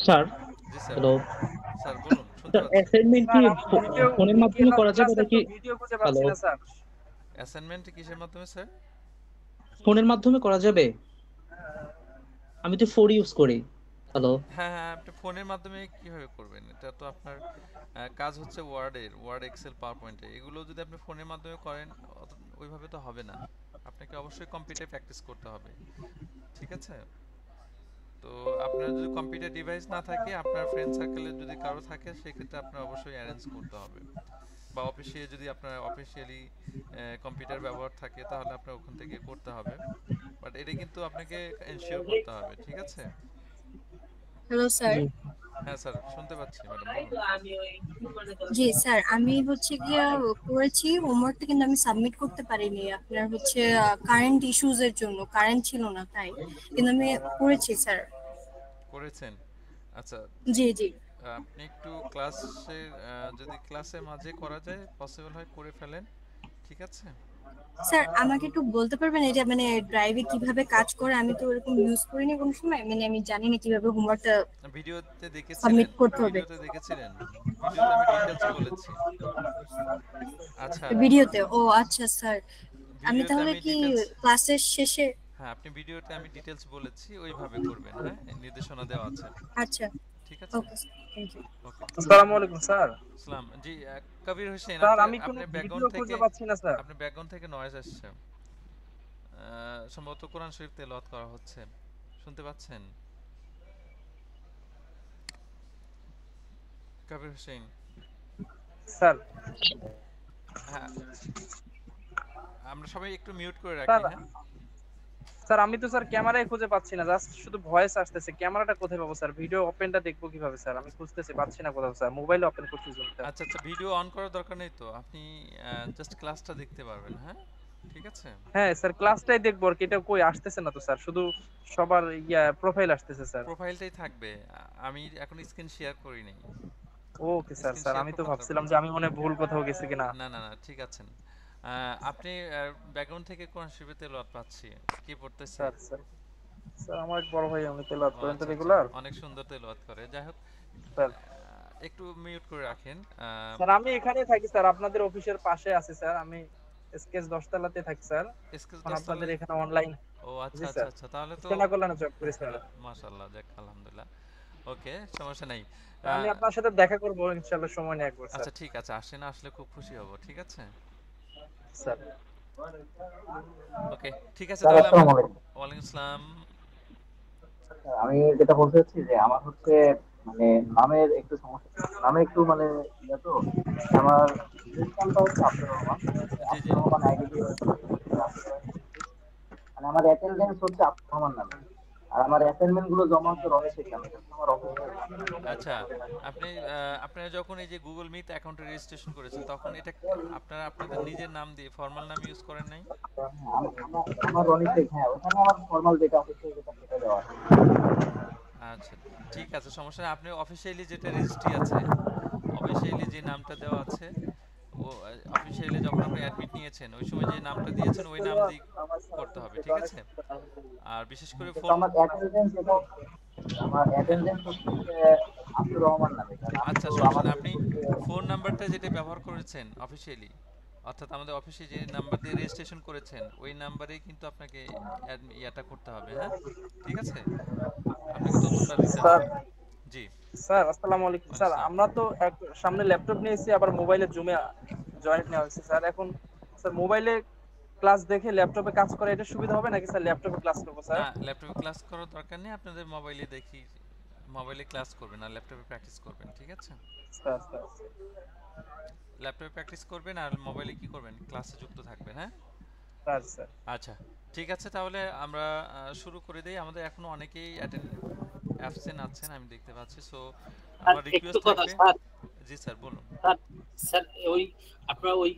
Sir, জি sir. Hello. Sir বলুন, শুনতে sir, পাচ্ছি। অ্যাসাইনমেন্ট কি স্যার আমি ভিডিও ফোনের মাধ্যমে করা যাবে ক্লাসের তো নাকি? ভিডিও খুঁজে পাচ্ছি হ্যালো, না স্যার। অ্যাসাইনমেন্ট কিসের মাধ্যমে স্যার? ফোনের মাধ্যমে করা যাবে? আমি তো ফোর ইউজ করি। হ্যালো। হ্যাঁ, হ্যাঁ, আপনি ফোনের মাধ্যমে কিভাবে করবেন? এটা তো আপনার কাজ হচ্ছে ওয়ার্ড, এক্সেল, পাওয়ার পয়েন্টে। এগুলো যদি আপনি ফোনের মাধ্যমে করেন ওইভাবে তো হবে না। আপনাকে অবশ্যই কম্পিউটারে প্র্যাকটিস করতে হবে। ঠিক আছে? তো আপনার যদি কম্পিউটার ডিভাইস না থাকে, আপনার ফ্রেন্ড সার্কেলে যদি কারো থাকে, সেক্ষেত্রে আপনার অবশ্যই অ্যারেঞ্জ করতে হবে। বা অফিসে যদি আপনার অফিসিয়ালি কম্পিউটার ব্যবহার থাকে, তাহলে আপনার ওখান থেকে করতে হবে। বাট এটা কিন্তু আপনাকে এনশিওর করতে হবে। ঠিক আছে? Hello sir. জি। হ্যাঁ স্যার, শুনতে পাচ্ছি ম্যাডাম, বলুন। জি স্যার, আমি হচ্ছে গিয়ে করেছি হোমওয়ার্কটা, কিন্তু আমি সাবমিট করতে পারিনি। আপনার হচ্ছে কারেন্ট ইস্যুজ এর জন্য কারেন্ট ছিল না তাই, কিন্তু আমি করেছি স্যার। করেছেন? আচ্ছা, জি জি। আপনি একটু ক্লাসের যদি ক্লাসের মাঝে করা যায়, পসিবল হয় করে ফেলেন। ঠিক আছে? স্যার আমাকে একটু বলতে পারবেন এটা মানে ড্রাইভে কিভাবে কাজ করে? আমি তো এরকম ইউজ করিনি কোনো সময়, মানে আমি জানি না কিভাবে হোমওয়ার্কটা ভিডিওতে দেখেছিলেন? সাবমিট করতে হবে। ভিডিওতে দেখেছিলেন? ভিডিওতে আমি ডিটেলস বলেছি। আচ্ছা, ভিডিওতে? ও আচ্ছা স্যার। আমি ভিডিওতে তাহলে আমি কি ডিটেলস ক্লাসের শেষে? হ্যাঁ, আপনি ভিডিওতে আমি ডিটেলস বলেছি, ওইভাবে করবেন। হ্যাঁ, নির্দেশনা দেওয়া আছে। আচ্ছা। ঠিক আছে? Okay sir, thank you. Okay. আসসালামু আলাইকুম স্যার। সালাম। জি, কবির হোসেন, স্যার আপনার আমি কোনো আপনার ভিডিও ব্যাকগ্রাউন্ড থেকে খুঁজে পাচ্ছি না স্যার। আপনার ব্যাকগ্রাউন্ড থেকে নয়েজ আসছে। সম্ভবত কোরআন শরীফ তেলাওয়াত করা হচ্ছে। শুনতে পাচ্ছেন? কবির হোসেন। স্যার হ্যাঁ, আমরা সবাই একটু মিউট করে রাখি, স্যার হ্যাঁ? স্যার আমি তো স্যার ক্যামেরায় খুঁজে পাচ্ছি না, জাস্ট শুধু ভয়েস আসতেছে। ক্যামেরাটা কোথায় পাবো স্যার? ভিডিও ওপেনটা দেখবো কিভাবে স্যার? আমি খুঁজতেছি, পাচ্ছি না কোথাও স্যার। মোবাইলে ওপেন করছি জুমটা। আচ্ছা, আচ্ছা, ভিডিও অন করার দরকার নেই তো। আপনি জাস্ট ক্লাসটা দেখতে পারবেন, হ্যাঁ? ঠিক আছে? হ্যাঁ স্যার, ক্লাসটাই দেখবো আর কি। এটা কই আসতেছে না তো স্যার, শুধু সবার প্রোফাইল আসতেছে স্যার। প্রোফাইলটাই থাকবে। আমি এখন স্ক্রিন শেয়ার করি নাই। Okay sir. Screen sir share আমি তো করব ভাবছিলাম তারপরে। যে আমি মনে হয় ভুল কোথাও গেছি কিনা। না, না, না, ঠিক আছেন। আপনি ব্যাকগ্রাউন্ড থেকে কোরআন শরীফের তেলাওয়াত পাচ্ছি। কে পড়তেছে? স্যার স্যার স্যার আমার এক বড় ভাই, উনি তেলাওয়াত ও করেন তো আচ্ছা, আচ্ছা। রেগুলার। অনেক সুন্দর তেলাওয়াত করে। যাই হোক, স্যার একটু মিউট করে রাখেন। স্যার আমি এখানেই থাকি স্যার, আপনাদের অফিসের পাশে আছি স্যার। আমি এসকেএস 10 তলাতে থাকি স্যার। এসকে এখন 10 আপনাদের তলায়? এখানে অনলাইন। ও আচ্ছা, জি আচ্ছা, স্যার, আচ্ছা। তাহলে তো সেনা কল্যাণে জব করি স্যার। মাশাআল্লাহ, যাক আলহামদুলিল্লাহ। ওকে, সমস্যা নাই। স্যার, আ আমি আপনার সাথে দেখা করবো ইনশাআল্লাহ, সময় নিয়ে একবার স্যার। আচ্ছা, ঠিক আছে। আসেন, আসলে খুব খুশি হব। ঠিক আছে? স্যার ওকে, ঠিক আছে, স্যার তাহলে আমরা আসসালামু আলাইকুম। ওয়ালাইকুম আসসালাম। আমি যেটা বলতে চাচ্ছি যে আমার হচ্ছে মানে নামের একটু সমস্যা ছিল। নামে একটু মানে ইয়ে তো আমার শেষ নামটা হচ্ছে আব্দুর রহমান। জি, জি। আব্দুর রহমান আইডি দিয়ে মানে আমার অ্যাটেন্ডেন্স হচ্ছে আব্দুর রহমান নামে। আর আমার অ্যাসাইনমেন্ট গুলো জমা হচ্ছে রমেশের নামে। এটা হচ্ছে আমার অফিসিয়াল নাম। আচ্ছা, আপনি আপনারা যখন এই যে গুগল মিট অ্যাকাউন্টে রেজিস্ট্রেশন করেছেন, তখন এটা আপনারা আপনাদের নিজের নাম দিয়ে ফর্মাল নাম ইউজ করেন নাই? আমার রনি শেখ, হ্যাঁ ওখানে আমার ফর্মাল যেটা অফিসিয়াল যেটা সেটা দেওয়া আছে। আচ্ছা, ঠিক আছে, সমস্যা নেই। আপনি অফিসিয়ালি যেটা রেজিস্ট্রি আছে, অফিসিয়ালি যে নামটা দেওয়া আছে, ও অফিসিয়ালি যখন আপনি অ্যাডমিট নিয়েছেন, ওই সময় যে নামটা দিয়েছেন, ওই নাম দিয়ে করতে হবে। ঠিক আছে? আর বিশেষ করে কিন্তু ফোন। আমার অ্যাটেন্ডেন্স যেটা আমার হ্যাঁ, অ্যাটেন্ডেন্স হচ্ছে আব্দুর রহমান নামে, কারণ আমি আচ্ছা, তো সমস্যা নেই। আমাদের আপনি ফোন নাম্বারটা যেটা ব্যবহার করেছেন অফিসিয়ালি, অর্থাৎ আমাদের অফিসে যে নাম্বার দিয়ে রেজিস্ট্রেশন করেছেন, ওই নাম্বারেই কিন্তু আপনাকে ইয়াটা করতে হবে, হ্যাঁ? ঠিক আছে? আপনাকে তথ্যটা দিতে স্যার হবে। জি, স্যার আসসালামু আলাইকুম ওয়ালাইকুম স্যার। আসসালাম। আমরা তো সামনে ল্যাপটপ নিয়েছি, আবার মোবাইলে জুমে জয়েন্ট নেওয়া হয়েছে স্যার। এখন স্যার মোবাইলে ক্লাস দেখে ল্যাপটপে কাজ করা এটা সুবিধা হবে নাকি স্যার ল্যাপটপে ক্লাস করবো স্যার? না, ল্যাপটপে ক্লাস করার দরকার নেই। আপনাদের মোবাইলে দেখি, মোবাইলে ক্লাস করবেন আর ল্যাপটপে প্র্যাকটিস করবেন। ঠিক আছে? স্যার স্যার ল্যাপটপে প্র্যাকটিস করবেন আর মোবাইলে কি করবেন? ক্লাসে যুক্ত থাকবেন, হ্যাঁ? স্যার স্যার আচ্ছা, ঠিক আছে, তাহলে আমরা শুরু করে দেই। আমাদের এখনো অনেকেই অ্যাবসেন্ট আছেন, আমি দেখতে পাচ্ছি। সো আর আমার একটু রিকোয়েস্ট কথা থাকবে। স্যার। জি স্যার, বলুন। স্যার স্যার ওই আপনার ওই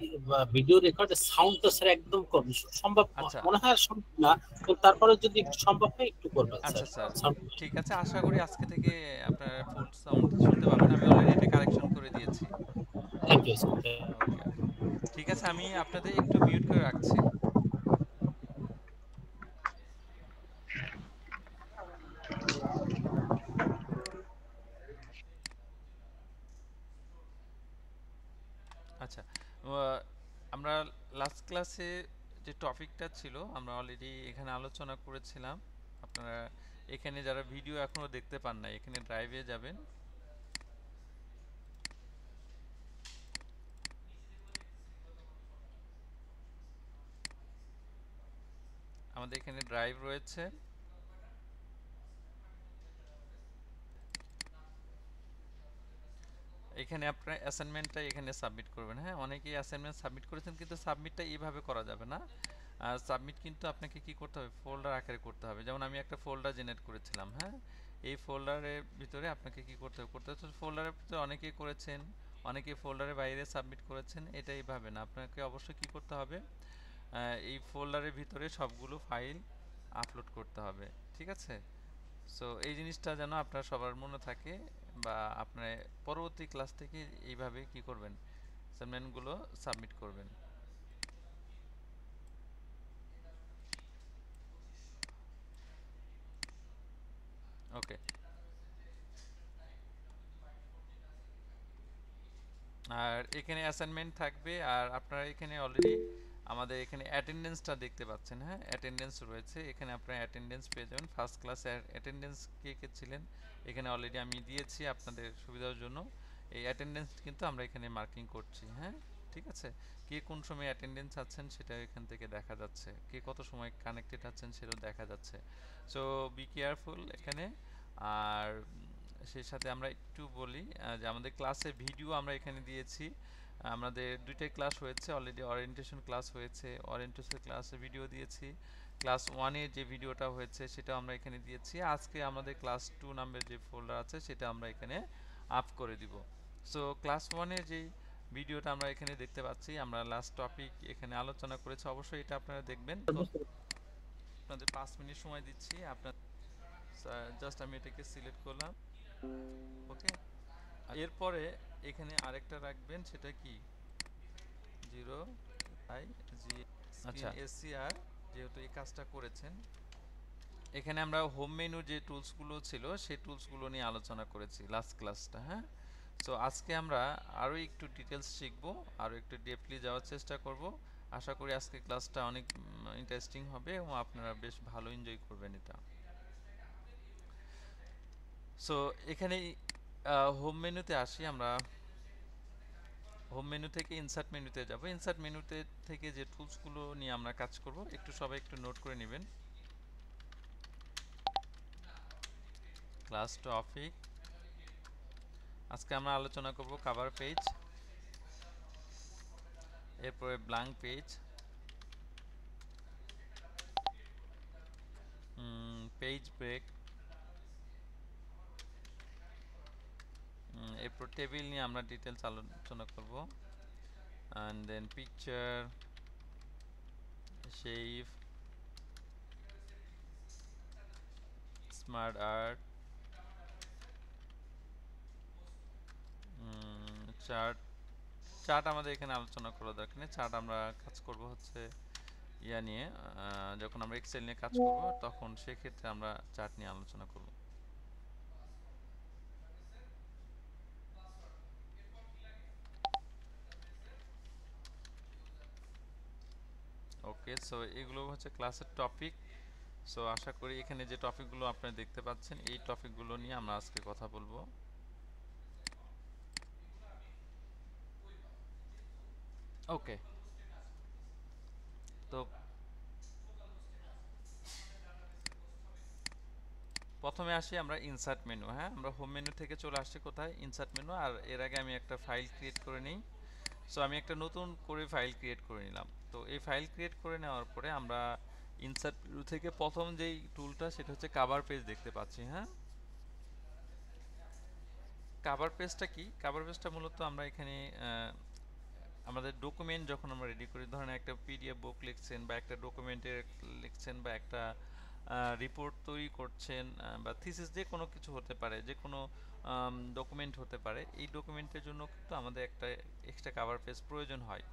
ভিডিও রেকর্ডের সাউন্ডটা স্যার একদম কম, সম্ভব আচ্ছা, মনে হয় সম্ভব না, তো তারপরে যদি একটু সম্ভব হয় একটু করবেন আচ্ছা স্যার স্যার, সাউন্ড। ঠিক আছে। আশা করি আজকে থেকে আপনার ফুল সাউন্ড শুনতে পাবেন। আমি অলরেডি এটা কারেকশন করে দিয়েছি। Thank you sir. Okay, okay, ঠিক আছে। আমি আপনাদের একটু মিউট করে রাখছি। আমরা লাস্ট ক্লাসে যে টপিকটা ছিল আমরা অলরেডি এখানে আলোচনা করেছিলাম। আপনারা এখানে যারা ভিডিও এখনো দেখতে পান না, এখানে ড্রাইভে যাবেন, আমাদের এখানে ড্রাইভ রয়েছে। এখানে আপনার অ্যাসাইনমেন্টটা এখানে সাবমিট করবেন। হ্যাঁ, অনেকেই অ্যাসাইনমেন্ট সাবমিট করেছেন, কিন্তু সাবমিটটা এইভাবে করা যাবে না। সাবমিট কিন্তু আপনাকে কি করতে হবে, ফোল্ডার আকারে করতে হবে। যেমন আমি একটা ফোল্ডার জেনারেট করেছিলাম। হ্যাঁ, এই ফোল্ডারের ভিতরে আপনাকে কি করতে হবে, ফোল্ডারের ভিতরে অনেকেই করেছেন, অনেকেই ফোল্ডারের বাইরে সাবমিট করেছেন। এটা এইভাবে না, আপনাকে অবশ্যই কি করতে হবে, এই ফোল্ডারের ভিতরে সবগুলো ফাইল আপলোড করতে হবে। ঠিক আছে? সো এই জিনিসটা যেন আপনার সবার মনে থাকে, বা আপনার পরবর্তী ক্লাস থেকে এইভাবে কি করবেন, অ্যাসাইনমেন্টগুলো সাবমিট করবেন। ওকে, আর এখানে অ্যাসাইনমেন্ট থাকবে। আর আপনারা এখানে অলরেডি আমাদের এখানে অ্যাটেন্ডেন্সটা দেখতে পাচ্ছেন। হ্যাঁ, অ্যাটেন্ডেন্স রয়েছে এখানে, আপনারা অ্যাটেন্ডেন্স পেয়ে যাবেন। ফার্স্ট ক্লাস অ্যাটেন্ডেন্স কে কে ছিলেন এখানে অলরেডি আমি দিয়েছি আপনাদের সুবিধার জন্য। এই অ্যাটেন্ডেন্স কিন্তু আমরা এখানে মার্কিং করছি। হ্যাঁ, ঠিক আছে? কে কোন সময় অ্যাটেন্ডেন্স আছেন সেটা এখান থেকে দেখা যাচ্ছে, কে কত সময় কানেক্টেড আছেন সেটাও দেখা যাচ্ছে। সো বি কেয়ারফুল এখানে। আর সেই সাথে আমরা একটু বলি যে আমাদের ক্লাসের ভিডিও আমরা এখানে দিয়েছি। আমাদের দুইটাই ক্লাস হয়েছে অলরেডি, ওরিয়েন্টেশন ক্লাস হয়েছে, ওরিয়েন্টেশন ক্লাসের ভিডিও দিয়েছি। ক্লাস 1 এর যে ভিডিওটা হয়েছে সেটা আমরা এখানে দিয়েছি। আজকে আমাদের ক্লাস 2 নামের যে ফোল্ডার আছে সেটা আমরা এখানে আপ করে দিব। সো ক্লাস 1 এর যেই ভিডিওটা আমরা এখানে দেখতে পাচ্ছি, আমরা লাস্ট টপিক এখানে আলোচনা করেছি, অবশ্যই এটা আপনারা দেখবেন। তো আপনাদের 5 মিনিট সময় দিচ্ছি, আপনার জাস্ট আমি এটাকে সিলেক্ট করলাম। ওকে, এরপরে এখানে আরেকটা রাখবেন, সেটা কি 0 আই জি এসসিআর, যেহেতু এই কাজটা করেছেন। এখানে আমরা হোম মেনুর যে টুলসগুলো ছিল সেই টুলসগুলো নিয়ে আলোচনা করেছি লাস্ট ক্লাসটা। হ্যাঁ, সো আজকে আমরা আরও একটু ডিটেলস শিখব, আরও একটু ডিপলি যাওয়ার চেষ্টা করব। আশা করি আজকে ক্লাসটা অনেক ইন্টারেস্টিং হবে এবং আপনারা বেশ ভালো এনজয় করবেন এটা। সো এখানে হোম মেনুতে আসি আমরা। হোম মেনু থেকে ইনসার্ট মেনুতে যাব। ইনসার্ট মেনুতে থেকে যে টুলসগুলো নিয়ে আমরা কাজ করব একটু সবাই একটু নোট করে নেবেন। ক্লাস টপিক, আজকে আমরা আলোচনা করব কভার পেজ, এরপরে ব্ল্যাঙ্ক পেজ, পেজ ব্রেক, এরপর টেবিল নিয়ে আমরা ডিটেলস আলোচনা করব, and then picture, shape, smart art, chart. Chart আমাদের এখানে আলোচনা করা দরকার নেই, চার্ট আমরা কাজ করব হচ্ছে ইয়া নিয়ে, যখন আমরা এক্সেল নিয়ে কাজ করব তখন সেক্ষেত্রে আমরা চার্ট নিয়ে আলোচনা করব। ওকে, সো এগুলো হচ্ছে ক্লাসের টপিক। সো আশা করি এখানে যে টপিকগুলো আপনারা দেখতে পাচ্ছেন এই টপিকগুলো নিয়ে আমরা আজকে কথা বলবো। ওকে, তো প্রথমে আসি আমরা ইনসার্ট মেনু। হ্যাঁ, আমরা হোম মেনু থেকে চলে আসছি কোথায়, ইনসার্ট মেনু। আর এর আগে আমি একটা ফাইল ক্রিয়েট করে নিই। সো আমি একটা নতুন করে ফাইল ক্রিয়েট করে নিলাম। তো এই ফাইল ক্রিয়েট করে নেওয়ার পরে আমরা ইনসার্ট মেনু থেকে প্রথম যেই টুলটা সেটা হচ্ছে কভার পেজ দেখতে পাচ্ছি। হ্যাঁ, কভার পেজটা কি, কভার পেজটা মূলত আমরা এখানে আমাদের ডকুমেন্ট যখন আমরা রেডি করি, ধরেন একটা পিডিএফ বুক লিখছেন বা একটা ডকুমেন্টে লিখছেন বা একটা রিপোর্ট তৈরি করছেন বা থিসিস, যে কোনো কিছু হতে পারে, যে কোনো ডকুমেন্ট হতে পারে, এই ডকুমেন্টের জন্য কিন্তু আমাদের একটা এক্সট্রা কভার পেজ প্রয়োজন হয়।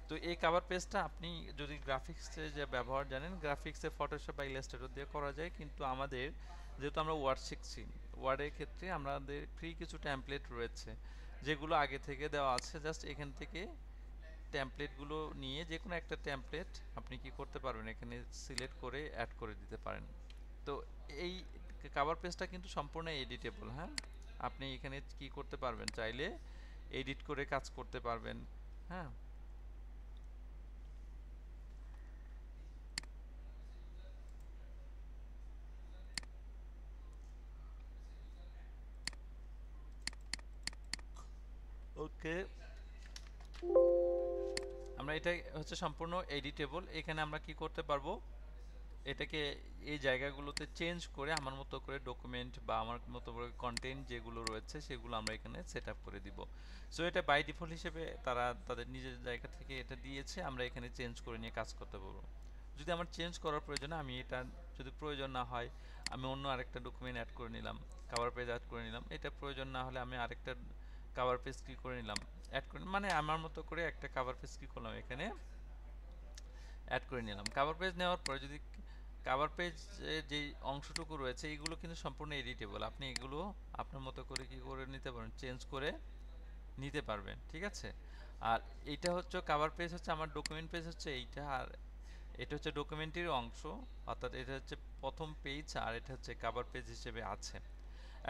তো এই কভার পেজটা আপনি যদি গ্রাফিক্সে যে ব্যবহার জানেন, গ্রাফিক্সে ফটোশপ বা ইলাস্ট্রেটর দিয়ে করা যায়, কিন্তু আমাদের যেহেতু আমরা ওয়ার্ড শিখছি, ওয়ার্ডের ক্ষেত্রে আমাদের ফ্রি কিছু টেমপ্লেট রয়েছে যেগুলো আগে থেকে দেওয়া আছে, জাস্ট এখান থেকে টেমপ্লেটগুলো নিয়ে যে কোনো একটা টেমপ্লেট আপনি কি করতে পারবেন, এখানে সিলেক্ট করে অ্যাড করে দিতে পারেন। তো এই কভার পেজটা কিন্তু সম্পূর্ণ এডিটেবল। হ্যাঁ, আপনি এখানে কি করতে পারবেন, চাইলে এডিট করে কাজ করতে পারবেন। হ্যাঁ, ওকে, আমরা এটা হচ্ছে সম্পূর্ণ এডিটেবল। এখানে আমরা কি করতে পারবো, এটাকে এই জায়গাগুলোতে চেঞ্জ করে আমার মতো করে ডকুমেন্ট বা আমার মতো করে কন্টেন্ট যেগুলো রয়েছে সেগুলো আমরা এখানে সেট আপ করে দিব। সো এটা বাই ডিফল্ট হিসেবে তারা তাদের নিজের জায়গা থেকে এটা দিয়েছে, আমরা এখানে চেঞ্জ করে নিয়ে কাজ করতে পারবো। যদি আমার চেঞ্জ করার প্রয়োজন, আমি এটা যদি প্রয়োজন না হয় আমি অন্য আরেকটা ডকুমেন্ট অ্যাড করে নিলাম, কভার পেজ অ্যাড করে নিলাম। এটা প্রয়োজন না হলে আমি আরেকটা কভার পেজ কি করে নিলাম, অ্যাড করে, মানে আমার মতো করে একটা কভার পেজ কি করলাম এখানে অ্যাড করে নিলাম। কভার পেজ নেওয়ার পরে যদি কভার পেজ যে অংশটুকু রয়েছে এগুলো কিন্তু সম্পূর্ণ এডিটেবল, আপনি এগুলো আপনার মতো করে কি করে নিতে পারেন, চেঞ্জ করে নিতে পারবেন। ঠিক আছে, আর এইটা হচ্ছে কভার পেজ, হচ্ছে আমার ডকুমেন্ট পেজ হচ্ছে এইটা, আর এটা হচ্ছে ডকুমেন্টের অংশ, অর্থাৎ এটা হচ্ছে প্রথম পেজ আর এটা হচ্ছে কভার পেজ হিসেবে আছে।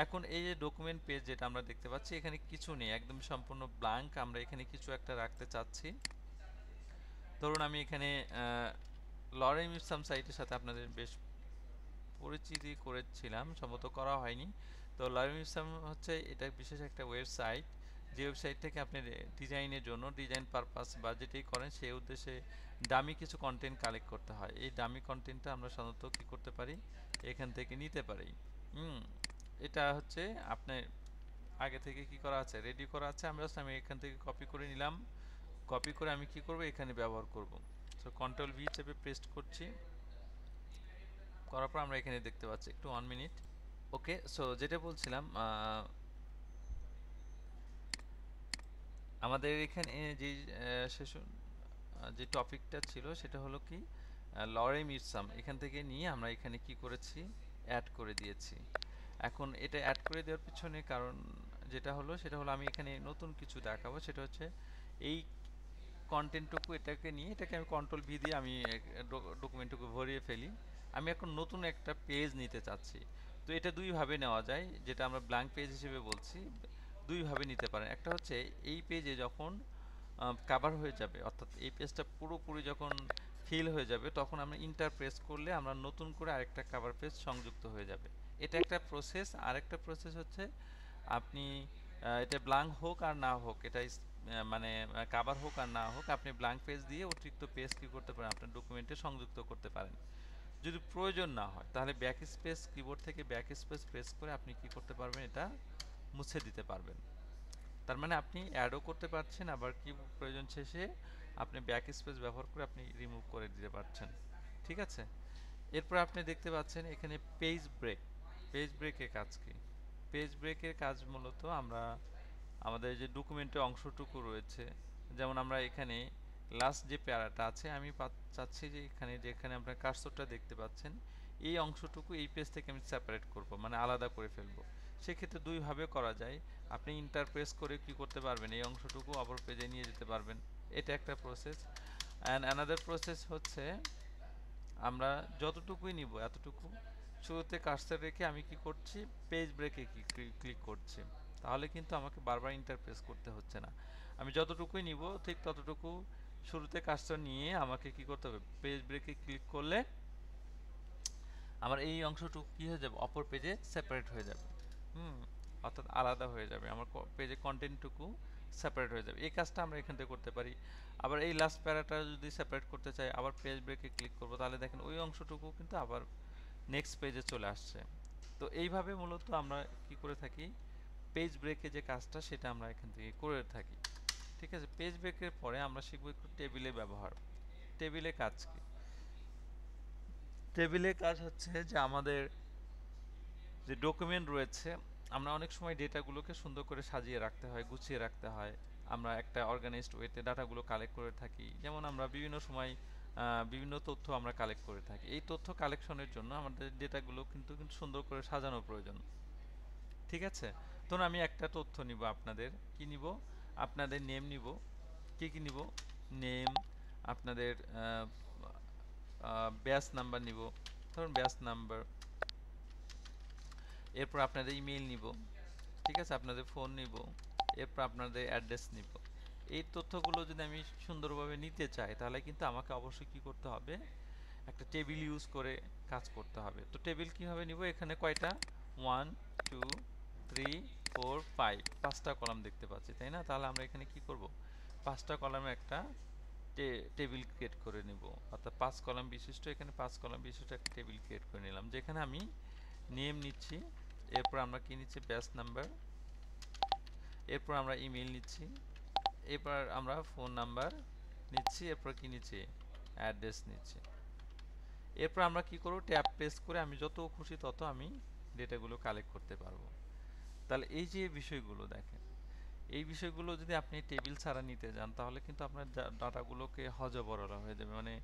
এখন এই যে ডকুমেন্ট পেজ যেটা আমরা দেখতে পাচ্ছি এখানে কিছু নেই, একদম সম্পূর্ণ ব্ল্যাঙ্ক। আমরা এখানে কিছু একটা রাখতে চাচ্ছি। ধরুন আমি এখানে লরেন ইপসাম সাইটের সাথে আপনাদের বেশ পরিচিতি করেছিলাম, সম্ভবত করা হয়নি। তো লরেন ইপসাম হচ্ছে এটা বিশেষ একটা ওয়েবসাইট, যে ওয়েবসাইট থেকে আপনি ডিজাইনের জন্য, ডিজাইন পারপাস বা যেটাই করেন সেই উদ্দেশ্যে দামি কিছু কন্টেন্ট কালেক্ট করতে হয়। এই দামি কন্টেন্টটা আমরা সাধারণত কী করতে পারি, এখান থেকে নিতে পারি। এটা হচ্ছে আপনার আগে থেকে কি করা আছে, রেডি করা আছে, আমি এখান থেকে কপি করে নিলাম। কপি করে আমি কি করব, এখানে ব্যবহার করব। সো কন্ট্রোল ভি চেপে পেস্ট করছি, করার পর আমরা এখানে দেখতে পাচ্ছি, একটু 1 মিনিট। ওকে, সো যেটা বলছিলাম, আমাদের এখানে যে সেশন যে টপিকটা ছিল সেটা হলো কি লরেম ইপসাম, এখান থেকে নিয়ে আমরা এখানে কি করেছি, অ্যাড করে দিয়েছি। এখন এটা অ্যাড করে দেওয়ার পিছনে কারণ যেটা হলো সেটা হলো আমি এখানে নতুন কিছু দেখাবো, সেটা হচ্ছে এই কন্টেন্টটুকু এটাকে নিয়ে এটাকে আমি কন্ট্রোল ভি দিয়ে আমি ডকুমেন্টটুকু ভরিয়ে ফেলি। আমি এখন নতুন একটা পেজ নিতে চাচ্ছি। তো এটা দুইভাবে নেওয়া যায়, যেটা আমরা ব্ল্যাঙ্ক পেজ হিসেবে বলছি, দুইভাবে নিতে পারেন। একটা হচ্ছে এই পেজে যখন কভার হয়ে যাবে, অর্থাৎ এই পেজটা পুরোপুরি যখন ফিল হয়ে যাবে তখন আমরা ইন্টার প্রেস করলে আমরা নতুন করে আরেকটা কভার পেজ সংযুক্ত হয়ে যাবে। এটা একটা প্রসেস। আরেকটা প্রসেস হচ্ছে আপনি এটা ব্ল্যাঙ্ক হোক আর না হোক, এটা মানে কভার হোক আর না হোক, আপনি ব্ল্যাঙ্ক পেজ দিয়ে অতিরিক্ত পেজ কি করতে পারেন, আপনার ডকুমেন্টে সংযুক্ত করতে পারেন। যদি প্রয়োজন না হয় তাহলে ব্যাক স্পেস, কিবোর্ড থেকে ব্যাক স্পেস প্রেস করে আপনি কি করতে পারবেন, এটা মুছে দিতে পারবেন। তার মানে আপনি অ্যাডও করতে পারছেন, আবার কি প্রয়োজন শেষে আপনি ব্যাক স্পেস ব্যবহার করে আপনি রিমুভ করে দিতে পারছেন। ঠিক আছে, এরপর আপনি দেখতে পাচ্ছেন এখানে পেজ ব্রেক। পেজ ব্রেকের কাজ কি? পেজ ব্রেকের কাজ মূলত আমরা আমাদের যে ডকুমেন্টের অংশটুকু রয়েছে, যেমন আমরা এখানে লাস্ট যে প্যারাটা আছে, আমি চাচ্ছি যে এখানে যেখানে আপনার কার্সরটা দেখতে পাচ্ছেন এই অংশটুকু এই পেজ থেকে আমি সেপারেট করব, মানে আলাদা করে ফেলবো। সেক্ষেত্রে দুইভাবে করা যায়। আপনি ইন্টারপ্রেস করে কি করতে পারবেন, এই অংশটুকু অপর পেজে নিয়ে যেতে পারবেন, এটা একটা প্রসেস। অ্যান্ড অ্যানাদার প্রসেস হচ্ছে আমরা যতটুকুই নিব এতটুকু শুরুতে কার্সর রেখে আমি কি করছি, পেজ ব্রেকে ক্লিক করছি, তাহলে কিন্তু আমাকে বারবার ইন্টারপ্রেস করতে হচ্ছে না। আমি যতটুকুই নিব ঠিক ততটুকু শুরুতে কার্সর নিয়ে আমাকে কি করতে হবে, পেজ ব্রেকে ক্লিক করলে আমার এই অংশটুকু কি হয়ে যাবে, অপর পেজে সেপারেট হয়ে যাবে। অর্থাৎ আলাদা হয়ে যাবে, আমার পেজে কন্টেন্টটুকু সেপারেট হয়ে যাবে। এই কাজটা আমরা এখান থেকে করতে পারি। আবার এই লাস্ট প্যারাটা যদি সেপারেট করতে চাই, আবার পেজ ব্রেকে ক্লিক করব, তাহলে দেখেন ওই অংশটুকু কিন্তু আবার নেক্সট পেজে চলে আসছে। তো এইভাবে মূলত আমরা কি করে থাকি, পেজ ব্রেকে যে কাজটা সেটা আমরা এখান থেকে করে থাকি। ঠিক আছে, পেজ ব্রেকের পরে আমরা শিখব একটু টেবিলে ব্যবহার। টেবিলে কাজ কি? টেবিলে কাজ হচ্ছে যে আমাদের যে ডকুমেন্ট রয়েছে, আমরা অনেক সময় ডেটাগুলোকে সুন্দর করে সাজিয়ে রাখতে হয়, গুছিয়ে রাখতে হয়। আমরা একটা অর্গানাইজড ওয়েতে ডাটাগুলো কালেক্ট করে থাকি, যেমন আমরা বিভিন্ন সময় বিভিন্ন তথ্য আমরা কালেক্ট করে থাকি। এই তথ্য কালেকশনের জন্য আমাদের ডেটাগুলো কিন্তু সুন্দর করে সাজানো প্রয়োজন। ঠিক আছে, ধরুন আমি একটা তথ্য নিব, আপনাদের কি নিব, আপনাদের নেম নিব, কি নিব, নেম, আপনাদের ব্যাচ নাম্বার নিব, ধরুন ব্যাচ নাম্বার, এরপর আপনাদের ইমেল নিব, ঠিক আছে, আপনাদের ফোন নিব, এরপর আপনাদের অ্যাড্রেস নিব। এই তথ্যগুলো যদি আমি সুন্দরভাবে নিতে চাই তাহলে কিন্তু আমাকে অবশ্যই কি করতে হবে, একটা টেবিল ইউজ করে কাজ করতে হবে। তো টেবিল কিভাবে নিব, এখানে কয়টা 1 2 3 4 5 পাঁচটা কলাম দেখতে পাচ্ছি, তাই না? তাহলে আমরা এখানে কি করব, পাঁচটা কলামে একটা টেবিল ক্রিয়েট করে নিব, অর্থাৎ 5 কলাম বিশিষ্ট, এখানে 5 কলাম বিশিষ্ট একটা টেবিল ক্রিয়েট করে নিলাম, যেখানে আমি নেম নিচ্ছি, এরপর আমরা কি নিচ্ছি, ব্যাচ নাম্বার, এরপর আমরা ইমেল নিচ্ছি, এরপর আমরা ফোন নাম্বার নিচ্ছি, এরপর কি নিচ্ছি, অ্যাড্রেস নিচ্ছি। এরপর আমরা কি করব, ট্যাব প্রেস করে আমি যত খুশি তত আমি ডেটাগুলো কালেক্ট করতে পারবো। তাহলে এই যে বিষয়গুলো দেখেন, এই বিষয়গুলো যদি আপনি টেবিল ছাড়া নিতে যান তাহলে কিন্তু আপনার ডাটাগুলোকে হজবরল হয়ে যাবে, মানে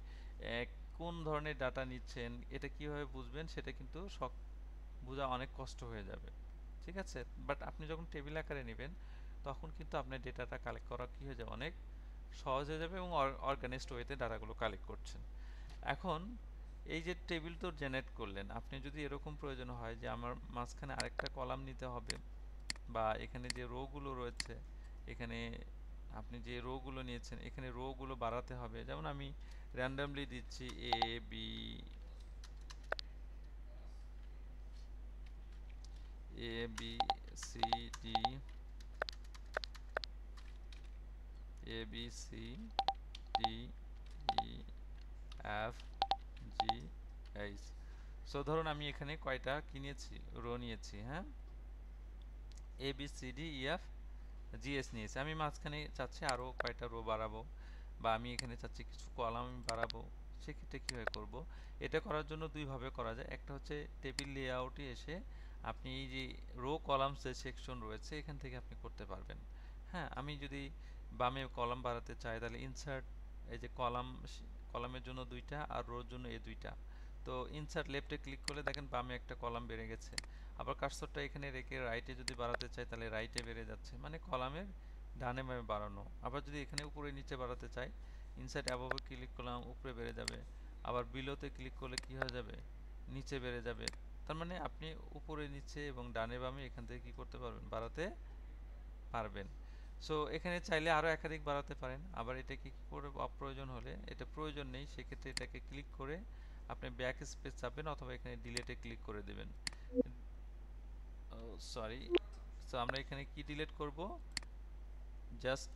কোন ধরনের ডাটা নিচ্ছেন এটা কিভাবে বুঝবেন সেটা কিন্তু বোঝা অনেক কষ্ট হয়ে যাবে, ঠিক আছে? বাট আপনি যখন টেবিল আকারে নেবেন তখন কিন্তু আপনার ডেটাটা কালেক্ট করা কি হয়ে যাবে, অনেক সহজ হয়ে যাবে এবং অর্গানাইজড ওয়েতে ডাটাগুলো কালেক্ট করছেন। এখন এই যে টেবিল তো জেনারেট করলেন, আপনি যদি এরকম প্রয়োজন হয় যে আমার মাঝখানে আরেকটা কলাম নিতে হবে, বা এখানে যে রো গুলো রয়েছে, এখানে আপনি যে রো গুলো নিয়েছেন এখানে রো গুলো বাড়াতে হবে, যেমন আমি র্যান্ডমলি দিচ্ছি A B C D E F G H. So ধরুন আমি এখানে কয়টা কি নিয়েছি, রো নিয়েছি, হ্যাঁ, A B C D E F GS নিয়েছি। আমি মাঝখানে চাচ্ছি আরও কয়টা রো বাড়াবো, বা আমি এখানে চাচ্ছি কিছু কলাম আমি বাড়াবো, সেক্ষেত্রে কীভাবে করব? এটা করার জন্য দুইভাবে করা যায়। একটা হচ্ছে টেবিল লেআউটে এসে আপনি এই যে রো কলামস যে সেকশন রয়েছে এখান থেকে আপনি করতে পারবেন। হ্যাঁ, আমি যদি বামে কলাম বাড়াতে চাই তাহলে ইনসার্ট, এই যে কলামের জন্য দুইটা আর রোর জন্য এই দুইটা, তো ইনসার্ট লেফটে ক্লিক করলে দেখেন বামে একটা কলাম বেড়ে গেছে। আবার কার্সরটা এখানে রেখে রাইটে যদি বাড়াতে চাই তাহলে রাইটে বেড়ে যাচ্ছে, মানে কলামের ডানে বামে বাড়ানো। আবার যদি এখানে উপরে নিচে বাড়াতে চাই, ইনসার্ট অ্যাবভে ক্লিক করলাম, উপরে বেড়ে যাবে। আবার বিলোতে ক্লিক করলে কি হয়ে যাবে, নিচে বেড়ে যাবে। তার মানে আপনি উপরে নিচে এবং ডানে বামে এখান থেকে কি করতে পারবেন, বাড়াতে পারবেন। সো এখানে চাইলে আরও একাধিক বাড়াতে পারেন। আবার এটা কি করে অপ্রয়োজন হলে, এটা প্রয়োজন নেই, সেক্ষেত্রে এটাকে ক্লিক করে আপনি ব্যাক স্পেস চাপবেন অথবা এখানে ডিলেটে ক্লিক করে দেবেন। সরি, সো আমরা এখানে কি ডিলিট করব, জাস্ট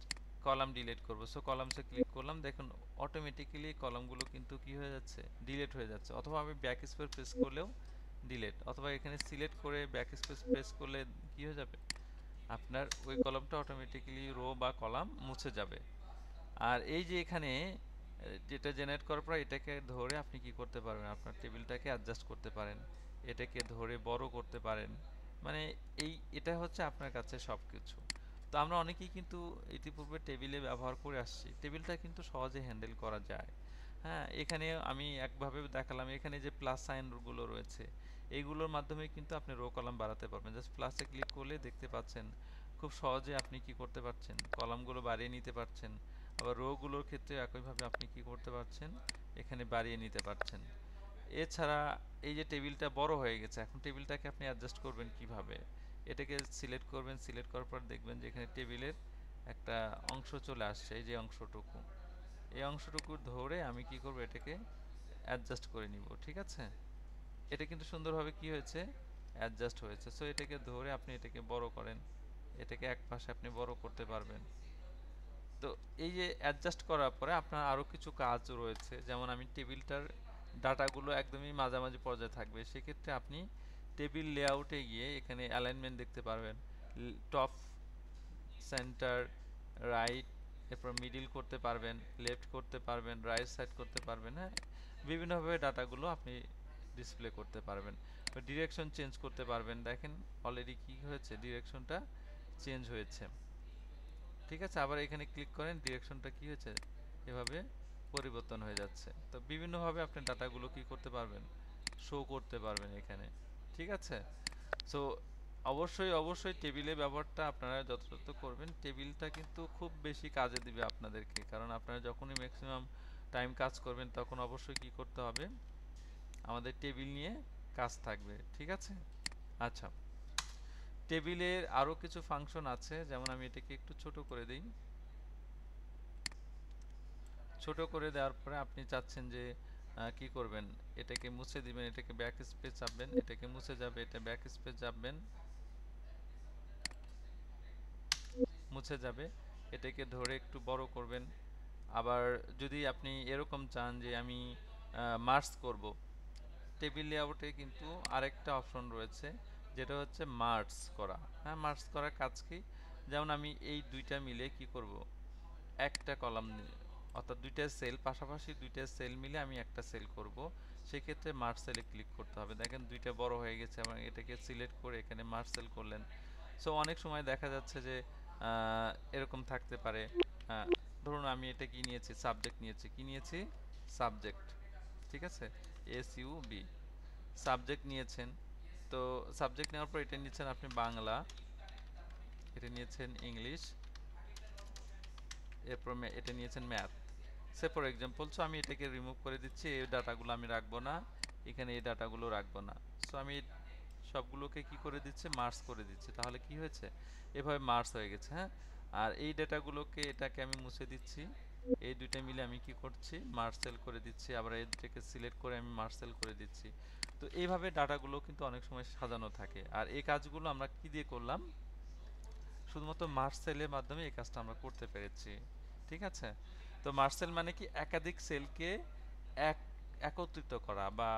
কলাম ডিলিট করব। সো কলামসে ক্লিক করলাম, দেখুন অটোমেটিক্যালি কলামগুলো কিন্তু কি হয়ে যাচ্ছে, ডিলিট হয়ে যাচ্ছে। অথবা আমি ব্যাক স্পেস প্রেস করলেও ডিলিট, অথবা এখানে সিলেক্ট করে ব্যাক স্পেস প্রেস করলে কি হয়ে যাবে, আপনার ওই কলামটা অটোমেটিক্যালি রো বা কলাম মুছে যাবে। আর এই যে এখানে যেটা জেনারেট করার পর এটাকে ধরে আপনি কি করতে পারবেন, আপনার টেবিলটাকে অ্যাডজাস্ট করতে পারেন, এটাকে ধরে বড় করতে পারেন, মানে এটা হচ্ছে আপনার কাছে সব কিছু। তো আমরা অনেকেই কিন্তু ইতিপূর্বে টেবিলে ব্যবহার করে আসছি, টেবিলটা কিন্তু সহজে হ্যান্ডেল করা যায়। হ্যাঁ, এখানে আমি একভাবে দেখালাম, এখানে যে প্লাস সাইনগুলো রয়েছে এইগুলোর মাধ্যমে কিন্তু আপনি রো কলাম বাড়াতে পারবেন। জাস্ট প্লাসে ক্লিক করলে দেখতে পাচ্ছেন খুব সহজে আপনি কি করতে পারছেন, কলামগুলো বাড়িয়ে নিতে পারছেন। আবার রোগুলোর ক্ষেত্রে একইভাবে আপনি কি করতে পারছেন, এখানে বাড়িয়ে নিতে পারছেন। এছাড়া এই যে টেবিলটা বড় হয়ে গেছে, এখন টেবিলটাকে আপনি অ্যাডজাস্ট করবেন কিভাবে, এটাকে সিলেক্ট করবেন, সিলেক্ট করার পর দেখবেন যে এখানে টেবিলের একটা অংশ চলে আসছে, এই যে অংশটুকু, এই অংশটুকু ধরে আমি কি করব, এটাকে অ্যাডজাস্ট করে নিব, ঠিক আছে? এটা কিন্তু সুন্দরভাবে কি হয়েছে, অ্যাডজাস্ট হয়েছে। সো এটাকে ধরে আপনি এটাকে বড় করেন, এটাকে এক পাশে আপনি বড় করতে পারবেন। তো এই যে অ্যাডজাস্ট করার পরে আপনার আরও কিছু কাজ রয়েছে, যেমন আমি টেবিলটার ডাটাগুলো একদমই মাঝামাঝি পর্যায়ে থাকবে, সেক্ষেত্রে আপনি টেবিল লেআউটে গিয়ে এখানে অ্যালাইনমেন্ট দেখতে পারবেন, টপ, সেন্টার, রাইট, এরপর মিডিল করতে পারবেন, লেফট করতে পারবেন, রাইট সাইড করতে পারবেন। হ্যাঁ, বিভিন্নভাবে ডাটাগুলো আপনি ডিসপ্লে করতে পারবেন। ডিরেকশন চেঞ্জ করতে পারবেন, দেখেন অলরেডি কি হয়েছে, ডিরেকশনটা চেঞ্জ হয়েছে, ঠিক আছে? আবার এখানে ক্লিক করেন, ডিরেকশনটা কি হয়েছে, এভাবে পরিবর্তন হয়ে যাচ্ছে। তো বিভিন্নভাবে আপনি ডাটাগুলো কি করতে পারবেন, শো করতে পারবেন এখানে, ঠিক আছে? সো অবশ্যই অবশ্যই টেবিলের ব্যবহারটা আপনারা যথাযথ করবেন। টেবিলটা কিন্তু খুব বেশি কাজে দিবে আপনাদেরকে, কারণ আপনারা যখনই ম্যাক্সিমাম টাইম কাজ করবেন তখন অবশ্যই কি করতে হবে, আমাদের টেবিল নিয়ে কাজ থাকবে, ঠিক আছে। আচ্ছা, টেবিলের আরও কিছু ফাংশন আছে, যেমন আমি এটাকে একটু ছোট করে দিই। ছোট করে দেওয়ার পরে আপনি চাচ্ছেন যে কি করবেন, এটাকে মুছে দিবেন, এটাকে ব্যাক স্পেস চাপবেন, এটাকে মুছে যাবে, এটা ব্যাক স্পেস চাপবেন, মুছে যাবে, এটাকে ধরে একটু বড় করবেন। আবার যদি আপনি এরকম চান যে আমি মার্জ করব, টেবিল লেআউটে কিন্তু আরেকটা অপশন রয়েছে যেটা হচ্ছে মার্জ করা। হ্যাঁ, মার্জ করার কাজ কি, যেমন আমি এই দুইটা মিলে কি করব, একটা কলাম, অর্থাৎ দুইটা সেল পাশাপাশি, দুইটা সেল মিলে আমি একটা সেল করব, সেক্ষেত্রে মার্জ সেলে ক্লিক করতে হবে। দেখেন দুইটা বড় হয়ে গেছে এবং এটাকে সিলেক্ট করে এখানে মার্জ সেল করলেন। সো অনেক সময় দেখা যাচ্ছে যে এরকম থাকতে পারে, ধরুন আমি এটা কি নিয়েছি, সাবজেক্ট নিয়েছি, কি নিয়েছি, সাবজেক্ট, ঠিক আছে, SUB সাবজেক্ট নিয়েছেন। তো সাবজেক্ট নেওয়ার পর এটা নিয়েছেন আপনি বাংলা, এটা নিয়েছেন ইংলিশ, এরপর এটা নিয়েছেন math, say for example. So আমি এটাকে রিমুভ করে দিচ্ছি, এই ডাটাগুলো আমি রাখবো না, এখানে এই ডাটাগুলো রাখবো না। সো আমি সবগুলোকে কি করে দিচ্ছি, মার্জ করে দিচ্ছি। তাহলে কি হয়েছে, এভাবে মার্জ হয়ে গেছে। হ্যাঁ, আর এই ডাটাগুলোকে, এটাকে আমি মুছে দিচ্ছি, এই দুইটা মিলে আমি কি করছি, মার্জ সেল করে দিচ্ছি, আবার এই দুটাকে সিলেক্ট করে আমি মার্জ সেল করে দিচ্ছি। তো এইভাবে ডাটাগুলো কিন্তু অনেক সময় সাজানো থাকে। আর এই কাজগুলো আমরা কি দিয়ে করলাম, শুধুমাত্র মার্জ সেলের মাধ্যমে এই কাজটা আমরা করতে পেরেছি, ঠিক আছে। তো মার্জ সেল মানে কি, একাধিক সেলকে এক একত্রিত করা বা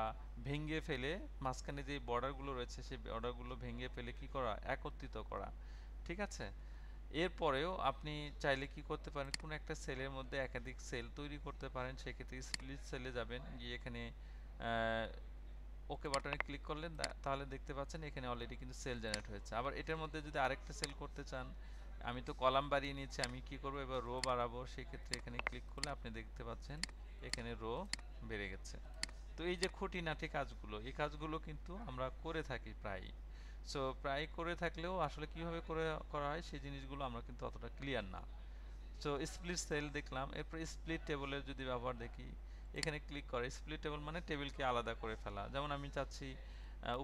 ভেঙে ফেলে, মাঝখানে যে বর্ডারগুলো রয়েছে সেই বর্ডারগুলো ভেঙে ফেলে কি করা, একত্রিত করা, ঠিক আছে। এরপরেও আপনি চাইলে কি করতে পারেন, কোন একটা সেলের মধ্যে একাধিক সেল তৈরি করতে পারেন। সেক্ষেত্রে স্প্লিট সেলে যাবেন, গিয়ে এখানে ওকে বাটনে ক্লিক করলেন, তাহলে দেখতে পাচ্ছেন এখানে অলরেডি কিন্তু সেল জেনারেট হয়েছে। আবার এটার মধ্যে যদি আরেকটা সেল করতে চান, আমি তো কলাম বাড়িয়ে নিয়েছি, আমি কি করব, এবার রো বাড়াবো, সেক্ষেত্রে এখানে ক্লিক করলে আপনি দেখতে পাচ্ছেন এখানে রো বেড়ে গেছে। তো এই যে খুঁটিনাটি কাজগুলো, এই কাজগুলো কিন্তু আমরা করে থাকি প্রায়। সো প্রায় করে থাকলেও আসলে কিভাবে করা হয় সেই জিনিসগুলো আমরা কিন্তু অতটা ক্লিয়ার না। সো স্প্লিট সেল দেখলাম, এরপর স্প্লিট টেবিলের যদি ব্যবহার দেখি, এখানে ক্লিক করে স্প্লিট টেবিল মানে টেবিলকে আলাদা করে ফেলা। যেমন আমি চাচ্ছি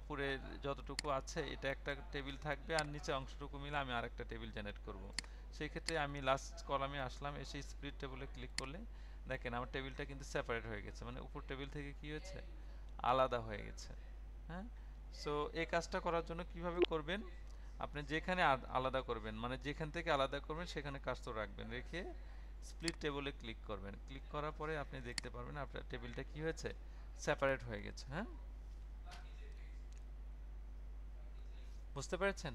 উপরে যতটুকু আছে এটা একটা টেবিল থাকবে, আর নিচে অংশটুকু মিলে আমি আরেকটা টেবিল জেনারেট করব। সেই ক্ষেত্রে আমি লাস্ট কলামে আসলাম, এসে স্প্লিট টেবিলে ক্লিক করলে দেখেন আমার টেবিলটা কিন্তু সেপারেট হয়ে গেছে, মানে উপর টেবিল থেকে কি হয়েছে, আলাদা হয়ে গেছে। হ্যাঁ, সো এই কাজটা করার জন্য কিভাবে করবেন, আপনি যেখানে আলাদা করবেন, মানে যেখান থেকে আলাদা করবেন সেখানে কার্সর রাখবেন, রেখে স্প্লিট টেবিলে ক্লিক করবেন। ক্লিক করার পরে আপনি দেখতে পারবেন আপনার টেবিলটা কি হয়েছে, সেপারেট হয়ে গেছে। হ্যাঁ, বুঝতে পেরেছেন।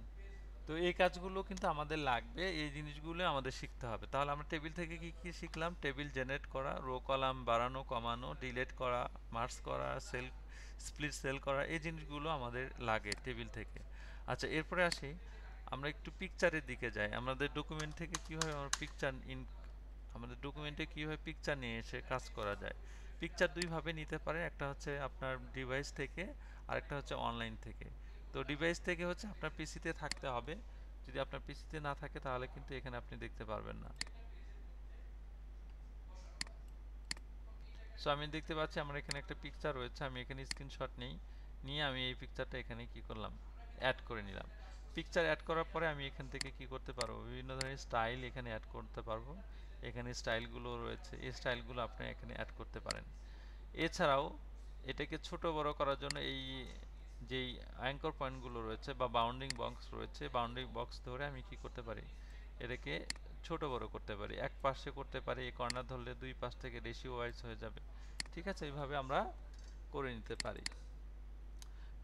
তো এই কাজগুলো কিন্তু আমাদের লাগবে, এই জিনিসগুলো আমাদের শিখতে হবে। তাহলে আমরা টেবিল থেকে কি কি শিখলাম, টেবিল জেনারেট করা, রো কলাম বাড়ানো কমানো, ডিলিট করা, মার্জ করা, সেল স্প্লিট সেল করা, এই জিনিসগুলো আমাদের লাগে টেবিল থেকে। আচ্ছা, এরপরে আসি, আমরা একটু পিকচারের দিকে যাই। আমাদের ডকুমেন্ট থেকে কীভাবে আমরা আমাদের ডকুমেন্টে কীভাবে পিকচার নিয়ে এসে কাজ করা যায়। পিকচার দুইভাবে নিতে পারেন, একটা হচ্ছে আপনার ডিভাইস থেকে, আরেকটা হচ্ছে অনলাইন থেকে। তো ডিভাইস থেকে হচ্ছে আপনার পিসিতে থাকতে হবে, যদি আপনার পিসিতে না থাকে তাহলে কিন্তু এখানে আপনি দেখতে পারবেন না। সো আমি দেখতে পাচ্ছি আমার এখানে একটা পিকচার রয়েছে, আমি এখানে স্ক্রিনশট নিয়ে আমি এই পিকচারটা এখানে কি করলাম, অ্যাড করে নিলাম। পিকচার অ্যাড করার পরে আমি এখান থেকে কি করতে পারবো, বিভিন্ন ধরনের স্টাইল এখানে অ্যাড করতে পারবো। এখানে স্টাইলগুলো রয়েছে, এই স্টাইলগুলো আপনি এখানে অ্যাড করতে পারেন। এছাড়াও এটাকে ছোট বড় করার জন্য এই যেই অ্যাঙ্কর পয়েন্টগুলো রয়েছে বা বাউন্ডিং বক্স রয়েছে, বাউন্ডিং বক্স ধরে আমি কি করতে পারি, এটাকে ছোট বড় করতে পারি। এক পাশে করতে পারি, এই কর্নার ধরলে দুই পাশ থেকে রেশিও ওয়াইজ হয়ে যাবে, ঠিক আছে। এইভাবে আমরা করে নিতে পারি।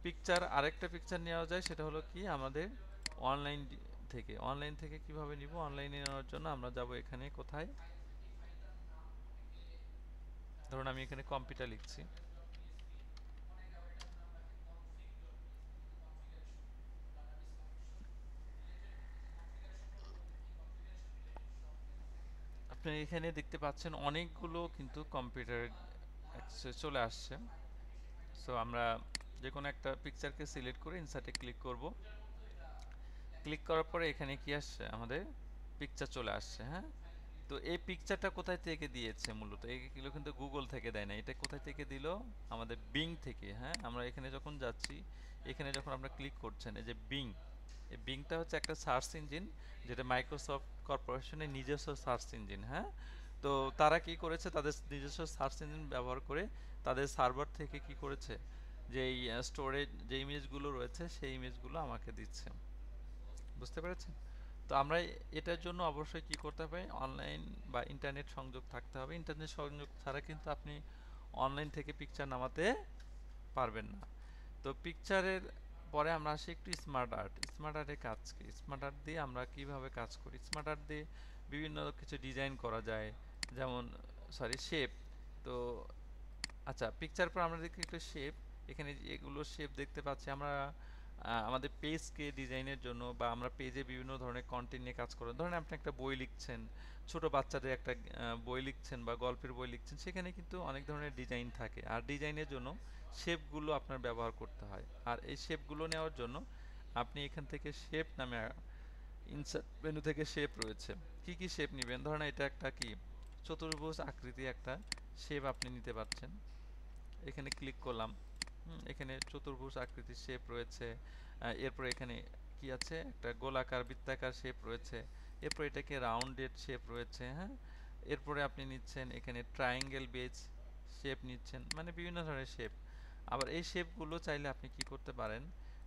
পিকচার, আরেকটা পিকচার নেওয়া যায়, সেটা হলো কি আমাদের অনলাইন থেকে কিভাবে নিব, অনলাইনে নেওয়ার জন্য আমরা যাব এখানে, কোথায়, ধরুন আমি এখানে কম্পিউটার লিখছি, আপনি এখানে দেখতে পাচ্ছেন অনেকগুলো কিন্তু কম্পিউটার চলে আসছে। সো আমরা যে কোনো একটা পিকচারকে সিলেক্ট করে ইনসার্টে ক্লিক করব, ক্লিক করার পরে এখানে কি আসছে, আমাদের পিকচার চলে আসছে। হ্যাঁ, তো এই পিকচারটা কোথায় থেকে দিয়েছে মূলত, এইগুলো কিন্তু গুগল থেকে দেয় না, এটা কোথায় থেকে দিল, আমাদের বিং থেকে। হ্যাঁ, আমরা এখানে যখন যাচ্ছি, এখানে যখন আমরা ক্লিক করছেন, এই যে বিং, এই বিংটা হচ্ছে একটা সার্চ ইঞ্জিন, যেটা মাইক্রোসফট কর্পোরেশনের নিজস্ব সার্চ ইঞ্জিন। হ্যাঁ, তো তারা কি করেছে, তাদের নিজস্ব সার্চ ইঞ্জিন ব্যবহার করে তাদের সার্ভার থেকে কি করেছে, যে এই স্টোরেজ যে ইমেজগুলো রয়েছে সেই ইমেজগুলো আমাকে দিচ্ছে। বুঝতে পেরেছেন? তো আমরা এটার জন্য অবশ্যই কি করতে হবে, অনলাইন বা ইন্টারনেট সংযোগ থাকতে হবে। ইন্টারনেট সংযোগ ছাড়া কিন্তু আপনি অনলাইন থেকে পিকচার নামাতে পারবেন না। তো পিকচারের পরে আমরা আসি একটু স্মার্ট আর্ট। স্মার্ট আর্টের কাজ কি? স্মার্ট আর্ট দিয়ে আমরা কিভাবে কাজ করি? স্মার্ট আর্ট দিয়ে বিভিন্ন কিছু ডিজাইন করা যায়, যেমন শেপ। তো আচ্ছা, পিকচার পর আমরা দেখি একটু শেপ। এখানে এগুলো শেপ দেখতে পাচ্ছি আমরা। আমাদের পেজকে ডিজাইনের জন্য বা আমরা পেজে বিভিন্ন ধরনের কন্টেন্ট নিয়ে কাজ করেন, ধরেন আপনি একটা বই লিখছেন, ছোট বাচ্চাদের একটা বই লিখছেন বা গল্পের বই লিখছেন, সেখানে কিন্তু অনেক ধরনের ডিজাইন থাকে, আর ডিজাইনের জন্য শেপগুলো আপনার ব্যবহার করতে হয়। আর এই শেপগুলো নেওয়ার জন্য আপনি এখান থেকে শেপ নামে ইনসার্ট মেনু থেকে শেপ রয়েছে। কি কি শেপ নেবেন, ধরেন এটা একটা কি চতুর্ভুজ আকৃতি একটা শেপ আপনি নিতে পারছেন। এখানে ক্লিক করলাম, এখানে চতুর্ভুজ আকৃতির শেপ রয়েছে। এরপর এখানে কি আছে, একটা গোলাকার বৃত্তাকার শেপ রয়েছে। এরপর এটাকে রাউন্ডেড শেপ রয়েছে। হ্যাঁ, এরপরে আপনি নিচ্ছেন এখানে ট্রায়াঙ্গেল বেজ শেপ নিচ্ছেন, মানে বিভিন্ন ধরনের শেপ। আবার এই শেপগুলো চাইলে আপনি কি করতে পারেন,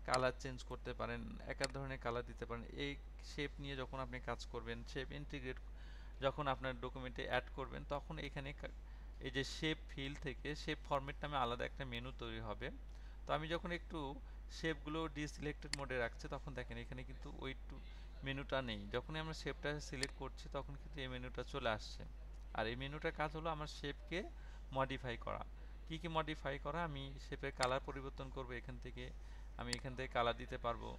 কালার চেঞ্জ করতে পারেন, এক এক ধরনের কালার দিতে পারেন। এই শেপ নিয়ে যখন আপনি কাজ করবেন, শেপ ইন্টিগ্রেট যখন আপনার ডকুমেন্টে অ্যাড করবেন, তখন এখানে এই যে শেপ ফিল থেকে শেপ ফরম্যাট নামে আলাদা একটা মেনু তৈরি হবে। তো আমি যখন একটু শেপগুলো ডিসিলেক্টেড মোডে রাখছি, তখন দেখেন এখানে কিন্তু ওই মেনুটা নেই। যখনই আমরা শেপটা সিলেক্ট করছি, তখন কিন্তু এই মেনুটা চলে আসছে। আর এই মেনুটার কাজ হলো আমার শেপকে মডিফাই করা। কি কি মডিফাই করা, আমি শেপের কালার পরিবর্তন করব, এখান থেকে আমি এখান থেকে কালার দিতে পারবো।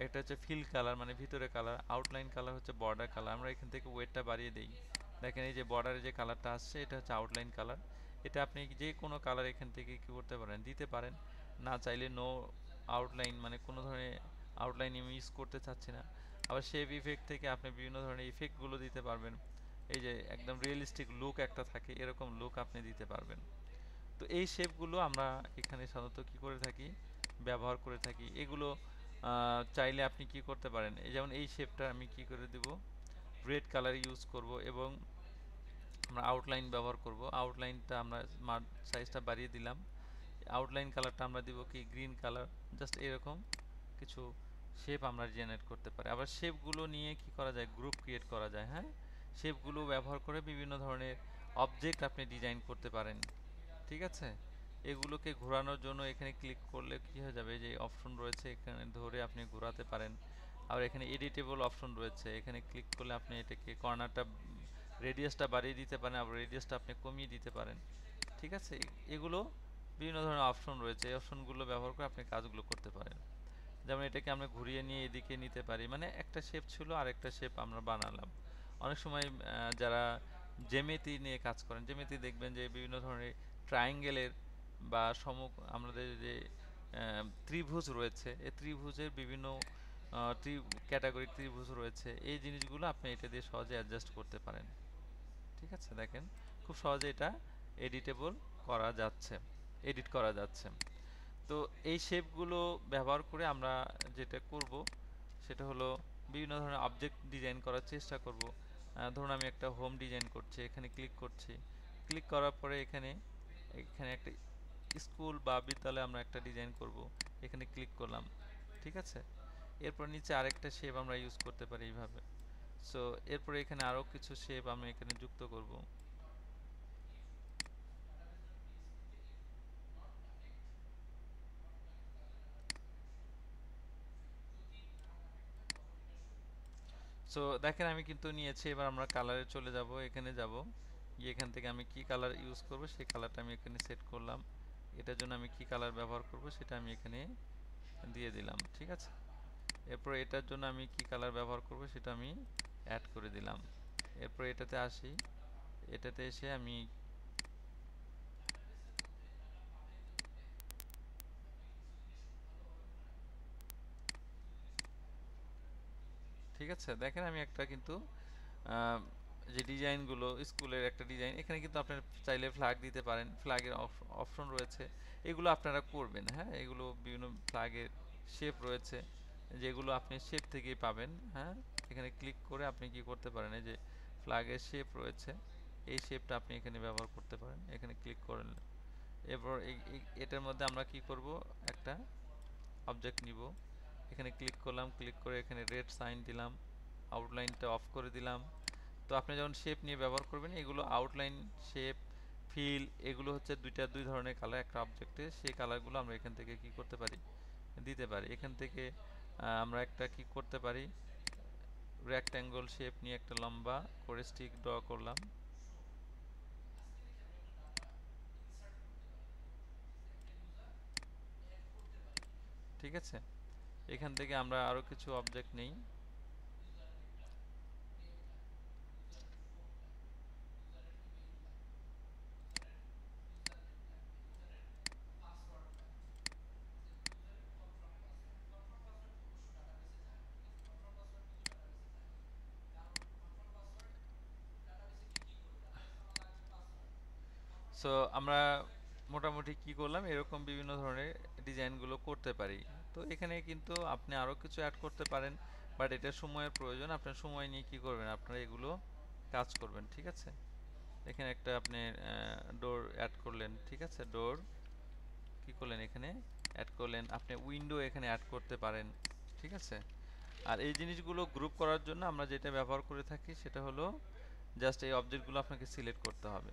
একটা হচ্ছে ফিল কালার, মানে ভিতরে কালার। আউটলাইন কালার হচ্ছে বর্ডার কালার, আমরা এখান থেকে ওয়েটটা বাড়িয়ে দিই। দেখেন এই যে বর্ডারে যে কালারটা আসছে, এটা হচ্ছে আউটলাইন কালার। এটা আপনি যে কোনো কালার এখান থেকে কি করতে পারেন, দিতে পারেন। না চাইলে নো আউটলাইন, মানে কোনো ধরনের আউটলাইন আমি ইউজ করতে চাচ্ছি না। আবার শেপ ইফেক্ট থেকে আপনি বিভিন্ন ধরনের ইফেক্টগুলো দিতে পারবেন। এই যে একদম রিয়েলিস্টিক লুক একটা থাকে, এরকম লুক আপনি দিতে পারবেন। তো এই শেপগুলো আমরা এখানে সাধারণত কি করে থাকি, ব্যবহার করে থাকি। এগুলো চাইলে আপনি কি করতে পারেন, এই যেমন এই শেপটা আমি কি করে দেব, রেড কালার ইউজ করব এবং আমরা আউটলাইন ব্যবহার করব। আউটলাইনটা আমরা স্মার্ট সাইজটা বাড়িয়ে দিলাম। আউটলাইন কালারটা আমরা দিব কি গ্রিন কালার। জাস্ট এরকম কিছু শেপ আমরা জেনারেট করতে পারি। আবার শেপগুলো নিয়ে কি করা যায়, গ্রুপ ক্রিয়েট করা যায়। হ্যাঁ, শেপগুলো ব্যবহার করে বিভিন্ন ধরনের অবজেক্ট আপনি ডিজাইন করতে পারেন। ঠিক আছে, এগুলোকে ঘোরানোর জন্য এখানে ক্লিক করলে কি হয়ে যাবে, যে অপশন রয়েছে এখানে ধরে আপনি ঘোরাতে পারেন। আর এখানে এডিটেবল অপশন রয়েছে, এখানে ক্লিক করলে আপনি এটাকে কর্নারটা রেডিয়াসটা বাড়িয়ে দিতে পারেন, আবার রেডিয়াসটা আপনি কমিয়ে দিতে পারেন। ঠিক আছে, এগুলো বিভিন্ন ধরনের অপশন রয়েছে, এই অপশনগুলো ব্যবহার করে আপনি কাজগুলো করতে পারেন। যেমন এটাকে আমরা ঘুরিয়ে নিয়ে এদিকে নিতে পারি, মানে একটা শেপ ছিল আর একটা শেপ আমরা বানালাম। অনেক সময় যারা জ্যামিতি নিয়ে কাজ করেন, জ্যামিতি দেখবেন যে বিভিন্ন ধরনের ট্রায়াঙ্গেলের বা আমাদের যে ত্রিভুজ রয়েছে, এই ত্রিভুজের বিভিন্ন ক্যাটাগরি ত্রিভুজ রয়েছে, এই জিনিসগুলো আপনি এটা দিয়ে সহজে অ্যাডজাস্ট করতে পারেন। ঠিক আছে, দেখেন খুব সহজে এটা এডিটেবল করা যাচ্ছে, এডিট করা যাচ্ছে। তো এই শেপগুলো ব্যবহার করে আমরা যেটা করব সেটা হলো বিভিন্ন ধরনের অবজেক্ট ডিজাইন করার চেষ্টা করব। ধরুন আমি একটা হোম ডিজাইন করছি, এখানে ক্লিক করছি। ক্লিক করার পরে এখানে এখানে একটা স্কুল বা বিদ্যালয়ে আমরা একটা ডিজাইন করব, এখানে ক্লিক করলাম। ঠিক আছে, এরপর নিচে আরেকটা শেপ আমরা ইউজ করতে পারি এইভাবে। সো এরপরে এখানে আরও কিছু শেপ আমি এখানে যুক্ত করব। সো দেখেন আমি কিন্তু নিয়েছি। এবার আমরা কালারে চলে যাব, এখানে যাব, গিয়ে এখান থেকে আমি কি কালার ইউজ করব সেই কালারটা আমি এখানে সেট করলাম। এটার জন্য আমি কি কালার ব্যবহার করব সেটা আমি এখানে দিয়ে দিলাম। ঠিক আছে, এরপর এটার জন্য আমি কি কালার ব্যবহার করব সেটা আমি অ্যাড করে দিলাম। এরপর এটাতে আসি, এটাতে এসে আমি ঠিক আছে, দেখেন আমি একটা কিন্তু আহ, যে ডিজাইনগুলো স্কুলের একটা ডিজাইন, এখানে কিন্তু আপনারা চাইলে ফ্ল্যাগ দিতে পারেন, ফ্ল্যাগের অপশন রয়েছে, এগুলো আপনারা করবেন। হ্যাঁ, এগুলো বিভিন্ন ফ্ল্যাগের শেপ রয়েছে যেগুলো আপনি শেপ থেকেই পাবেন। হ্যাঁ, এখানে ক্লিক করে আপনি কি করতে পারেন, এই যে ফ্ল্যাগের শেপ রয়েছে, এই শেপটা আপনি এখানে ব্যবহার করতে পারেন। এখানে ক্লিক করেন, এরপর এটার মধ্যে আমরা কি করব, একটা অবজেক্ট নিব, এখানে ক্লিক করলাম, ক্লিক করে এখানে রেড সাইন দিলাম, আউটলাইনটা অফ করে দিলাম। তো আপনি যখন শেপ নিয়ে ব্যবহার করবেন, এগুলো আউটলাইন, শেপ, ফিল, এগুলো হচ্ছে দুই ধরনের কালার একটা অবজেক্টে, সেই কালারগুলো আমরা এখান থেকে কি করতে পারি, দিতে পারি। এখান থেকে আমরা একটা কি করতে পারি, রেক্ট্যাঙ্গল শেপ নিয়ে একটা লম্বা করে স্টিক ড্র করলাম। ঠিক আছে, এখান থেকে আমরা আরো কিছু অবজেক্ট নেই। সো আমরা মোটামুটি কি করলাম, এরকম বিভিন্ন ধরনের ডিজাইনগুলো করতে পারি। তো এখানে কিন্তু আপনি আরো কিছু অ্যাড করতে পারেন, বাট এটা সময়ের প্রয়োজন, আপনার সময় নিয়ে কি করবেন, আপনারা এগুলো কাজ করবেন। ঠিক আছে, এখানে একটা আপনি ডোর অ্যাড করলেন। ঠিক আছে, ডোর কি করলেন, এখানে অ্যাড করলেন, আপনি উইন্ডো এখানে অ্যাড করতে পারেন। ঠিক আছে, আর এই জিনিসগুলো গ্রুপ করার জন্য আমরা যেটা ব্যবহার করে থাকি সেটা হলো জাস্ট এই অবজেক্টগুলো আপনাকে সিলেক্ট করতে হবে,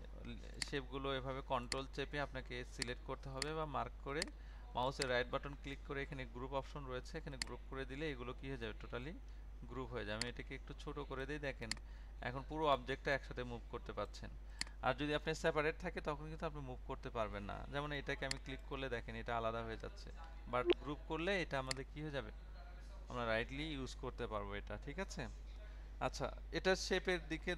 শেপগুলো এভাবে কন্ট্রোল চেপে আপনাকে সিলেক্ট করতে হবে বা মার্ক করে মাউসের রাইট বাটন ক্লিক করে এখানে গ্রুপ অপশন রয়েছে, এখানে গ্রুপ করে দিলে এগুলো কি হয়ে যাবে, টোটালি গ্রুপ হয়ে যাবে। আমি এটাকে একটু ছোট করে দিই, দেখেন এখন পুরো অবজেক্টটা একসাথে মুভ করতে পারছেন। আর যদি আপনি সেপারেট থাকে তখন কিন্তু আপনি মুভ করতে পারবেন না, যেমন এটাকে আমি ক্লিক করলে দেখেন এটা আলাদা হয়ে যাচ্ছে, বাট গ্রুপ করলে এটা আমাদের কি হয়ে যাবে, আমরা রাইটলি ইউজ করতে পারবো এটা। ঠিক আছে, আচ্ছা, এটা শেপের দিকে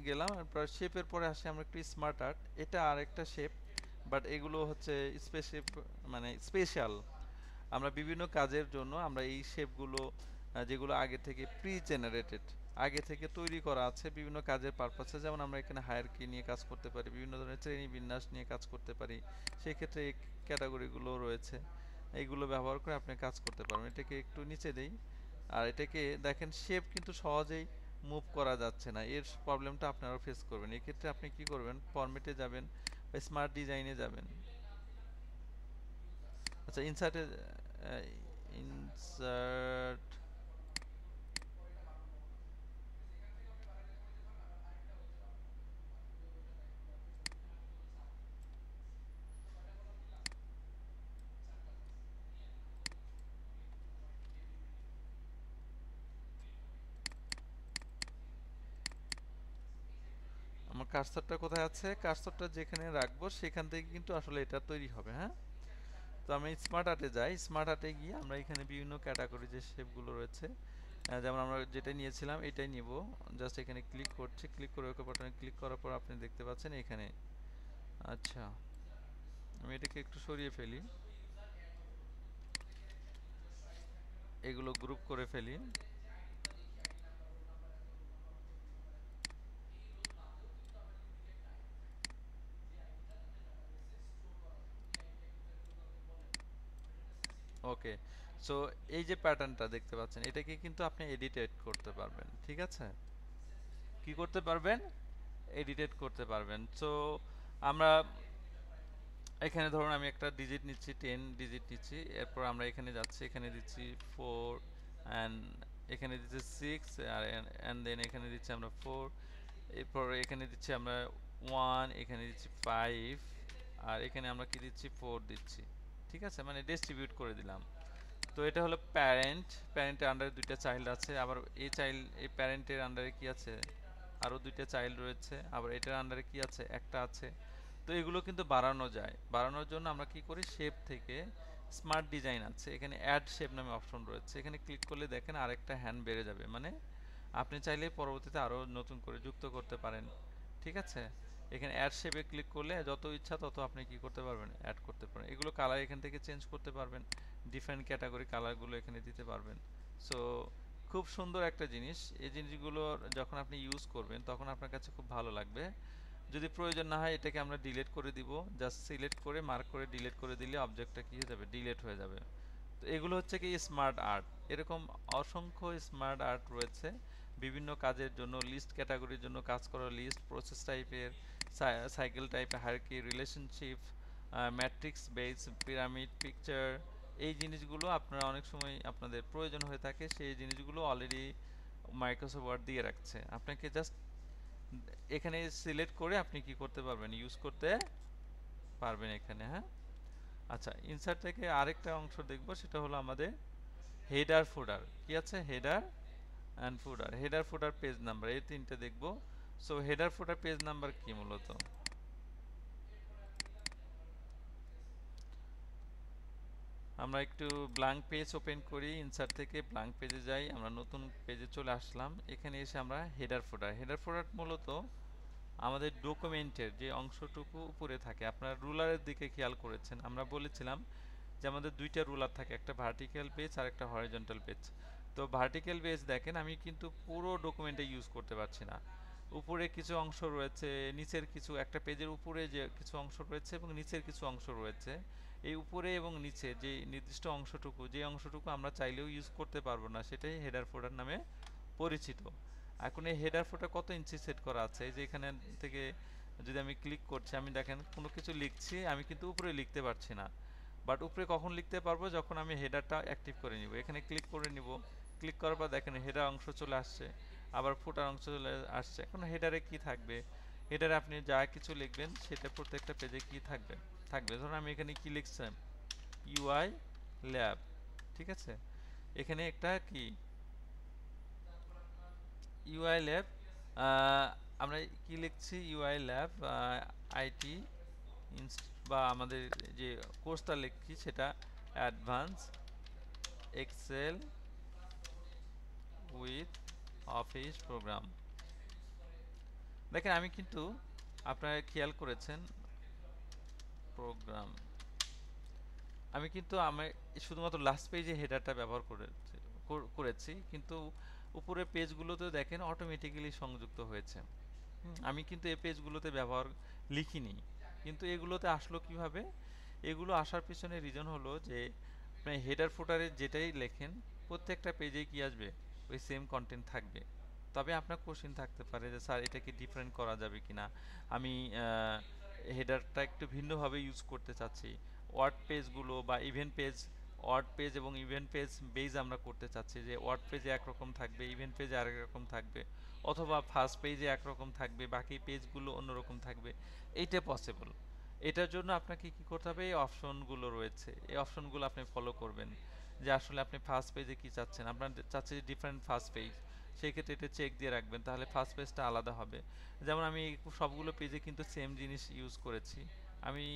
গেলাম, এরপর শেপের পরে আসি আমরা একটু স্মার্ট আর্ট। এটা আরেকটা শেপ, বাট এগুলো হচ্ছে মানে স্পেশাল। আমরা বিভিন্ন কাজের জন্য আমরা এই শেপগুলো যেগুলো আগে থেকে প্রি জেনারেটেড, আগে থেকে তৈরি করা আছে বিভিন্ন কাজের পারপাসে, যেমন আমরা এখানে হায়ারকি নিয়ে কাজ করতে পারি, বিভিন্ন ধরনের শ্রেণী বিন্যাস নিয়ে কাজ করতে পারি, সেই ক্ষেত্রে এই ক্যাটাগরিগুলো রয়েছে, এইগুলো ব্যবহার করে আপনি কাজ করতে পারবেন। এটাকে একটু নিচে দেই, আর এটাকে দেখেন শেপ কিন্তু সহজেই মুভ করা যাচ্ছে না, এর প্রবলেমটা আপনারা ফেস করবেন। এই ক্ষেত্রে আপনি কি করবেন, ফরম্যাটে যাবেন বা স্মার্ট ডিজাইনে যাবেন। আচ্ছা, ইনসার্টে ইনসার্ট, আমার কার্সরটা কোথায় আছে, কার্সরটা যেখানে রাখবো সেখান থেকে কিন্তু আসলে এটা তৈরি হবে। হ্যাঁ, তো আমি স্মার্ট আর্টে যাই, স্মার্ট আর্টে গিয়ে আমরা এখানে বিভিন্ন ক্যাটাগরি যে শেপগুলো রয়েছে, যেমন আমরা যেটা নিয়েছিলাম এটাই নিব। জাস্ট এখানে ক্লিক করছি, ক্লিক করে ওকে বাটনে ক্লিক করার পর আপনি দেখতে পাচ্ছেন এখানে। আচ্ছা, আমি এটাকে একটু সরিয়ে ফেলি, এগুলো গ্রুপ করে ফেলি। ওকে, সো এই যে প্যাটার্নটা দেখতে পাচ্ছেন এটাকে কিন্তু আপনি এডিট করতে পারবেন। ঠিক আছে, কি করতে পারবেন, এডিট করতে পারবেন। সো আমরা এখানে ধরুন আমি একটা ডিজিট নিচ্ছি, 10 ডিজিট নিচ্ছি, এরপর আমরা এখানে যাচ্ছি, এখানে দিচ্ছি 4 অ্যান্ড এখানে দিচ্ছি 6 আর অ্যান্ড দেন এখানে দিচ্ছি আমরা 4, এরপর এখানে দিচ্ছি আমরা 1, এখানে দিচ্ছি 5 আর এখানে আমরা কি দিচ্ছি 4 দিচ্ছি। ঠিক আছে, মানে ডিস্ট্রিবিউট করে দিলাম। তো এটা হলো প্যারেন্টের আন্ডারে দুইটা চাইল্ড আছে, আবার এই প্যারেন্টের আন্ডারে কি আছে, আরো দুইটা চাইল্ড রয়েছে, আবার এটার আন্ডারে কি আছে, একটা আছে। তো এগুলো কিন্তু বাড়ানো যায়, বাড়ানোর জন্য আমরা কি করি, শেপ থেকে স্মার্ট ডিজাইন আছে, এখানে অ্যাড শেপ নামে অপশন রয়েছে, এখানে ক্লিক করলে দেখেন আরেকটা হ্যান্ড বেড়ে যাবে, মানে আপনি চাইলে পরবর্তীতে আরো নতুন করে যুক্ত করতে পারেন। ঠিক আছে, এখানে অ্যাড শেপে ক্লিক করলে যত ইচ্ছা তত আপনি কি করতে পারবেন, অ্যাড করতে পারেন। এগুলো কালার এখান থেকে চেঞ্জ করতে পারবেন, ডিফারেন্ট ক্যাটাগরি কালারগুলো এখানে দিতে পারবেন। সো খুব সুন্দর একটা জিনিস। এই জিনিসগুলো যখন আপনি ইউজ করবেন তখন আপনার কাছে খুব ভালো লাগবে। যদি প্রয়োজন না হয় এটাকে আমরা ডিলিট করে দিব, জাস্ট সিলেক্ট করে মার্ক করে ডিলিট করে দিলে অবজেক্টটা কি হয়ে যাবে, ডিলিট হয়ে যাবে। তো এগুলো হচ্ছে কি স্মার্ট আর্ট। এরকম অসংখ্য স্মার্ট আর্ট রয়েছে বিভিন্ন কাজের জন্য, লিস্ট ক্যাটাগরির জন্য কাজ করা, লিস্ট প্রসেস টাইপের, সাইকেল টাইপের, hierarchy, relationship, matrix base, pyramid, picture. এই জিনিসগুলো আপনারা অনেক সময় আপনাদের প্রয়োজন হয়ে থাকে, সেই জিনিসগুলো অলরেডি মাইক্রোসফট ওয়ার্ড দিয়ে রাখছে। আপনাকে জাস্ট এখানে সিলেক্ট করে আপনি কি করতে পারবেন, ইউজ করতে পারবেন এখানে। হ্যাঁ, আচ্ছা, ইনসার্ট থেকে আরেকটা অংশ দেখব, সেটা হলো আমাদের হেডার ফুডার। কি আছে, header and footer. Header footer page number, এই তিনটে দেখব। So header footer page number কি মূলত, আমরা একটু ব্ল্যাঙ্ক পেজ ওপেন করি, ইনসার্ট থেকে ব্ল্যাঙ্ক পেজে যাই, আমরা নতুন পেজে চলে আসলাম। এখানে এসে আমরা হেডার ফুডার, হেডার ফুডার মূলত আমাদের ডকুমেন্টের যে অংশটুকু উপরে থাকে, আপনারা রুলারের দিকে খেয়াল করেছেন, আমরা বলেছিলাম যে আমাদের দুইটা রুলার থাকে, একটা ভার্টিক্যাল পেজ আর একটা হরিজন্টাল পেজ। তো ভার্টিক্যাল পেজ দেখেন আমি কিন্তু পুরো ডকুমেন্টে ইউজ করতে পারছি না, উপরে কিছু অংশ রয়েছে, নিচের কিছু, একটা পেজের উপরে যে কিছু অংশ রয়েছে এবং নিচের কিছু অংশ রয়েছে। এই উপরে এবং নিচে যে নির্দিষ্ট অংশটুকু, যে অংশটুকু আমরা চাইলেও ইউজ করতে পারবো না, সেটাই হেডার ফোল্ডার নামে পরিচিত। এখন এই হেডার ফোল্ডার কত ইঞ্চি সেট করা আছে, এই যে এখানে থেকে যদি আমি ক্লিক করছি, আমি দেখেন কোনো কিছু লিখছি, আমি কিন্তু উপরে লিখতে পারছি না। বাট উপরে কখন লিখতে পারবো, যখন আমি হেডারটা অ্যাক্টিভ করে নিব। এখানে ক্লিক করে নিব, ক্লিক করার পর দেখেন হেডার অংশ চলে আসছে, আবার ফুটার অংশ চলে আসছে। এখন হেডারে কি থাকবে, হেডারে আপনি যা কিছু লিখবেন সেটা প্রত্যেকটা পেজে কি থাকবে থাকবে ধরুন আমি এখানে কি লিখছিলাম, ইউআই ল্যাব, ঠিক আছে। এখানে একটা কি ইউআই ল্যাব, আমরা কি লিখছি, ইউআই ল্যাব আইটি বা আমাদের যে কোর্সটা লিখছি সেটা advance excel with office program. দেখেন আমি কিন্তু, আপনারা খেয়াল করেছেন প্রোগ্রাম, আমি কিন্তু আমি শুধুমাত্র লাস্ট পেজে হেডারটা ব্যবহার করেছি, কিন্তু উপরের পেজগুলোতে দেখেন অটোমেটিক্যালি সংযুক্ত হয়েছে। আমি কিন্তু এই পেজগুলোতে ব্যবহার লিখিনি, কিন্তু এগুলোতে আসলো কিভাবে, এগুলো আসার পিছনে রিজন হলো যে আপনি হেডার ফুটারে যেটাই লেখেন প্রত্যেকটা পেজেই কি আসবে, ওই সেম কন্টেন্ট থাকবে। তবে আপনার কোশ্চেন থাকতে পারে যে স্যার এটা কি ডিফারেন্ট করা যাবে কিনা, আমি হেডারটা একটু ভিন্নভাবে ইউজ করতে চাচ্ছি, ওয়ার্ড পেজগুলো বা ইভেন্ট পেজ, ওয়ার্ড পেজ এবং ইভেন্ট পেজ বেজ আমরা করতে চাচ্ছি যে ওয়ার্ড পেজে একরকম থাকবে, ইভেন্ট পেজে আরেক রকম থাকবে, অথবা ফার্স্ট পেজে একরকম থাকবে, বাকি পেজগুলো অন্যরকম থাকবে। এইটা পসিবল। এটার জন্য আপনাকে কি করতে হবে, এই অপশনগুলো রয়েছে, এই অপশনগুলো আপনি ফলো করবেন যে আসলে আপনি ফার্স্ট পেজে কি চাচ্ছেন, আপনার চাচ্ছে যে ডিফারেন্ট ফার্স্ট পেজ, সেই ক্ষেত্রে এটা চেক দিয়ে রাখবেন, তাহলে ফার্স্ট পেজটা আলাদা হবে। যেমন আমি সবগুলো পেজে কিন্তু সেম জিনিস ইউজ করেছি, আমি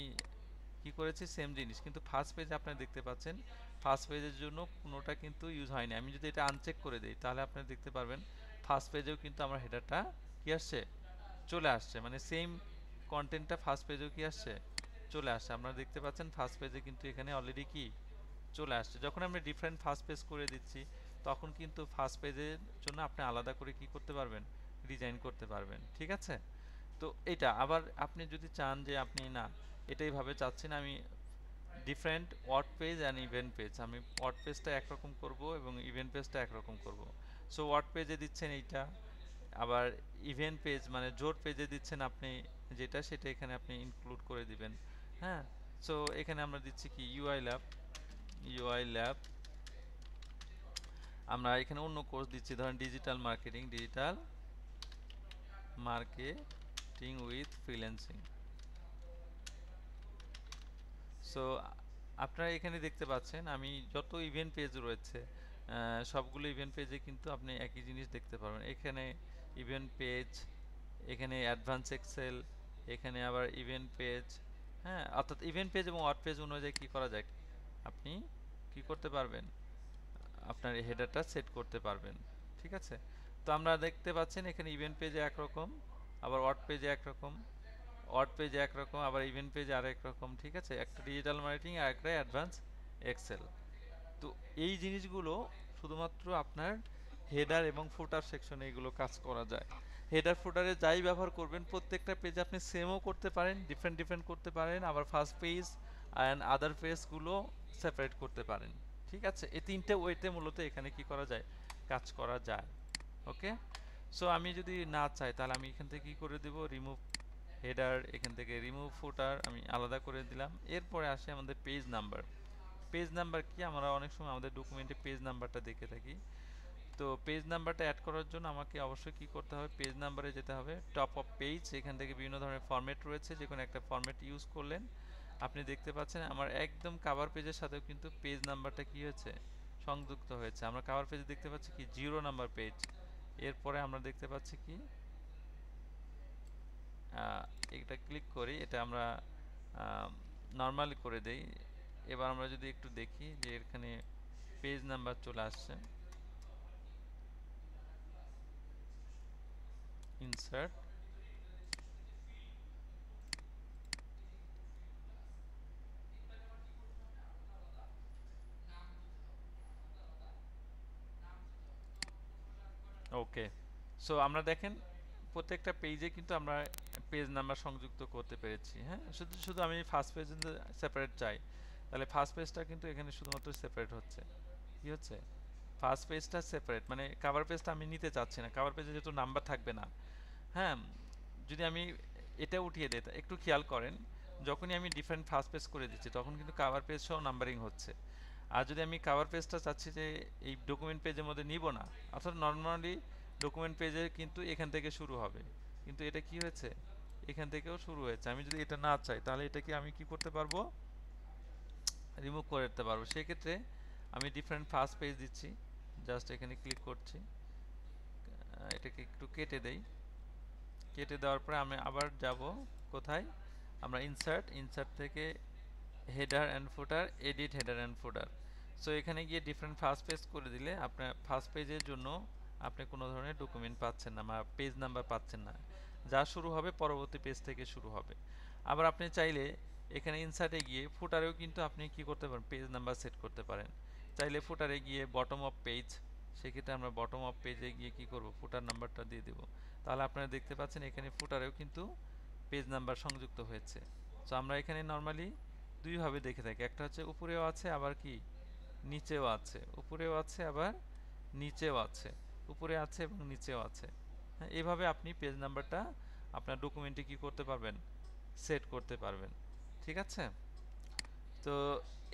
কি করেছি সেম জিনিস, কিন্তু ফার্স্ট পেজে আপনারা দেখতে পাচ্ছেন ফার্স্ট পেজের জন্য কোনোটা কিন্তু ইউজ হয়নি। আমি যদি এটা আনচেক করে দিই তাহলে আপনারা দেখতে পারবেন ফার্স্ট পেজেও কিন্তু আমার হেডারটা কি আসছে, চলে আসছে, মানে সেম কন্টেন্টটা ফার্স্ট পেজেও কি আসছে, চলে আসছে। আপনারা দেখতে পাচ্ছেন ফার্স্ট পেজে কিন্তু এখানে অলরেডি কি চলে আসছে। যখন আমরা ডিফারেন্ট ফার্স্ট পেজ করে দিচ্ছি তখন কিন্তু ফার্স্ট পেজের জন্য আপনি আলাদা করে কি করতে পারবেন, ডিজাইন করতে পারবেন, ঠিক আছে। তো এটা আবার আপনি যদি চান যে আপনি না এটাই ভাবে চাচ্ছেন, আমি different word page and event page, আমি ওয়ার্ড পেজটা একরকম করব এবং ইভেন্ট পেজটা একরকম করব। সো ওয়ার্ড পেজে দিচ্ছেন এইটা, আবার ইভেন্ট পেজ মানে জোর পেজে দিচ্ছেন আপনি যেটা, সেটা এখানে আপনি ইনক্লুড করে দিবেন। হ্যাঁ, সো এখানে আমরা দিচ্ছি কি ইউআই ল্যাব, ইউআই ল্যাব, আমরা এখানে অন্য কোর্স দিচ্ছি, ধরেন digital marketing, digital marketing with freelancing. So আপনারা এখানে দেখতে পাচ্ছেন আমি যত ইভেন্ট পেজ রয়েছে সবগুলো ইভেন্ট পেজে কিন্তু আপনি একই জিনিস দেখতে পারবেন। এখানে ইভেন্ট পেজ, এখানে অ্যাডভান্স এক্সেল, এখানে আবার ইভেন্ট পেজ। হ্যাঁ, অর্থাৎ ইভেন্ট পেজ এবং ওয়ার্ড পেজ অনুযায়ী কী করা যায়, আপনি কি করতে পারবেন, আপনার এই হেডারটা সেট করতে পারবেন, ঠিক আছে। তো আমরা দেখতে পাচ্ছেন এখানে ইভেন্ট পেজে একরকম, আবার ওয়ার্ড পেজে একরকম, ওয়ার্ড পেজে একরকম, আবার ইভেন্ট পেজে আরেক রকম, ঠিক আছে। একটা ডিজিটাল মার্কেটিং আর একটা অ্যাডভান্স এক্সেল। তো এই জিনিসগুলো শুধুমাত্র আপনার হেডার এবং ফুটার সেকশনে এগুলো কাজ করা যায়। হেডার ফুটারে যাই ব্যবহার করবেন প্রত্যেকটা পেজে আপনি সেমও করতে পারেন, ডিফারেন্ট ডিফারেন্ট করতে পারেন, আবার ফার্স্ট পেজ অ্যান্ড আদার পেজগুলো সেপারেট করতে পারেন। ঠিক আছে, এই তিনটে ওয়েতে মূলত এখানে কি করা যায়, কাজ করা যায়। ওকে, সো আমি যদি না চাই তাহলে আমি এখান থেকে কি করে দেব, রিমুভ হেডার, এখান থেকে রিমুভ ফুটার আমি আলাদা করে দিলাম। এরপরে আসে আমাদের পেজ নাম্বার। পেজ নাম্বার কি, আমরা অনেক সময় আমাদের ডকুমেন্টে পেজ নাম্বারটা দেখে থাকি। তো পেজ নাম্বারটা অ্যাড করার জন্য আমাকে অবশ্যই কি করতে হবে, পেজ নাম্বারে যেতে হবে, টপ অফ পেজ, এখান থেকে বিভিন্ন ধরনের ফরম্যাট রয়েছে, যে কোনো একটা ফরম্যাট ইউজ করলেন। আপনি দেখতে পাচ্ছেন আমার একদম কভার পেজের সাথেও কিন্তু পেজ নাম্বারটা কি হয়েছে, সংযুক্ত হয়েছে। আমরা কভার পেজে দেখতে পাচ্ছি কি 0 নাম্বার পেজ। এরপরে আমরা দেখতে পাচ্ছি কি এটা ক্লিক করি, এটা আমরা নর্মালি করে দেই। এবার আমরা যদি একটু দেখি যে এখানে পেজ নাম্বার চলে আসছে, ইনসার্ট, ওকে। সো আমরা দেখেন প্রত্যেকটা পেজে কিন্তু আমরা পেজ নাম্বার সংযুক্ত করতে পেরেছি। হ্যাঁ, শুধু শুধু আমি ফার্স্ট পেজ সেপারেট চাই, তাহলে ফার্স্ট পেজটা কিন্তু এখানে শুধুমাত্র সেপারেট হচ্ছে। কি হচ্ছে, ফার্স্ট পেজটা সেপারেট, মানে কভার পেজটা আমি নিতে চাচ্ছি না, কভার পেজে যেহেতু নাম্বার থাকবে না। হ্যাঁ, যদি আমি এটা উঠিয়ে দিই, একটু খেয়াল করেন, যখনই আমি ডিফারেন্ট ফার্স্ট পেজ করে দিচ্ছি তখন কিন্তু কভার পেজ সহ নাম্বারিং হচ্ছে। আর যদি আমি কভার পেজটা চাচ্ছি যে এই ডকুমেন্ট পেজের মধ্যে নিব না, অর্থাৎ নর্মালি ডকুমেন্ট পেজে কিন্তু এখান থেকে শুরু হবে, কিন্তু এটা কি হয়েছে, এখান থেকেও শুরু হয়েছে। আমি যদি এটা না চাই তাহলে এটাকে আমি কি করতে পারবো, রিমুভ করে দিতে পারবো। সেক্ষেত্রে আমি ডিফারেন্ট ফার্স্ট পেজ দিচ্ছি, জাস্ট এখানে ক্লিক করছি, এটাকে একটু কেটে দেই। কেটে দেওয়ার পরে আমি আবার যাব কোথায়, আমরা ইনসার্ট থেকে header and footer, edit header and footer. So এখানে গিয়ে ডিফারেন্ট ফার্স্ট পেজ করে দিলে আপনার ফার্স্ট পেজের জন্য আপনি কোনো ধরনের ডকুমেন্ট পাচ্ছেন না বা পেজ নাম্বার পাচ্ছেন না, যা শুরু হবে পরবর্তী পেজ থেকে শুরু হবে। আবার আপনি চাইলে এখানে ইনসার্টে গিয়ে ফুটারেও কিন্তু আপনি কি করতে পারেন, পেজ নাম্বার সেট করতে পারেন। চাইলে ফুটারে গিয়ে বটম অফ পেজ, সেক্ষেত্রে আমরা বটম অফ পেজে গিয়ে কি করব, ফুটার নাম্বারটা দিয়ে দেব। তাহলে আপনারা দেখতে পাচ্ছেন এখানে ফুটারেও কিন্তু পেজ নাম্বার সংযুক্ত হয়েছে। সো আমরা এখানে নর্মালি দুইভাবে দেখে থাকি, একটা হচ্ছে উপরেও আছে আবার কি নিচেও আছে, উপরেও আছে আবার নিচেও আছে, উপরে আছে এবং নিচেও আছে। হ্যাঁ, এইভাবে আপনি পেজ নাম্বারটা আপনার ডকুমেন্টে কি করতে পারবেন, সেট করতে পারবেন। ঠিক আছে, তো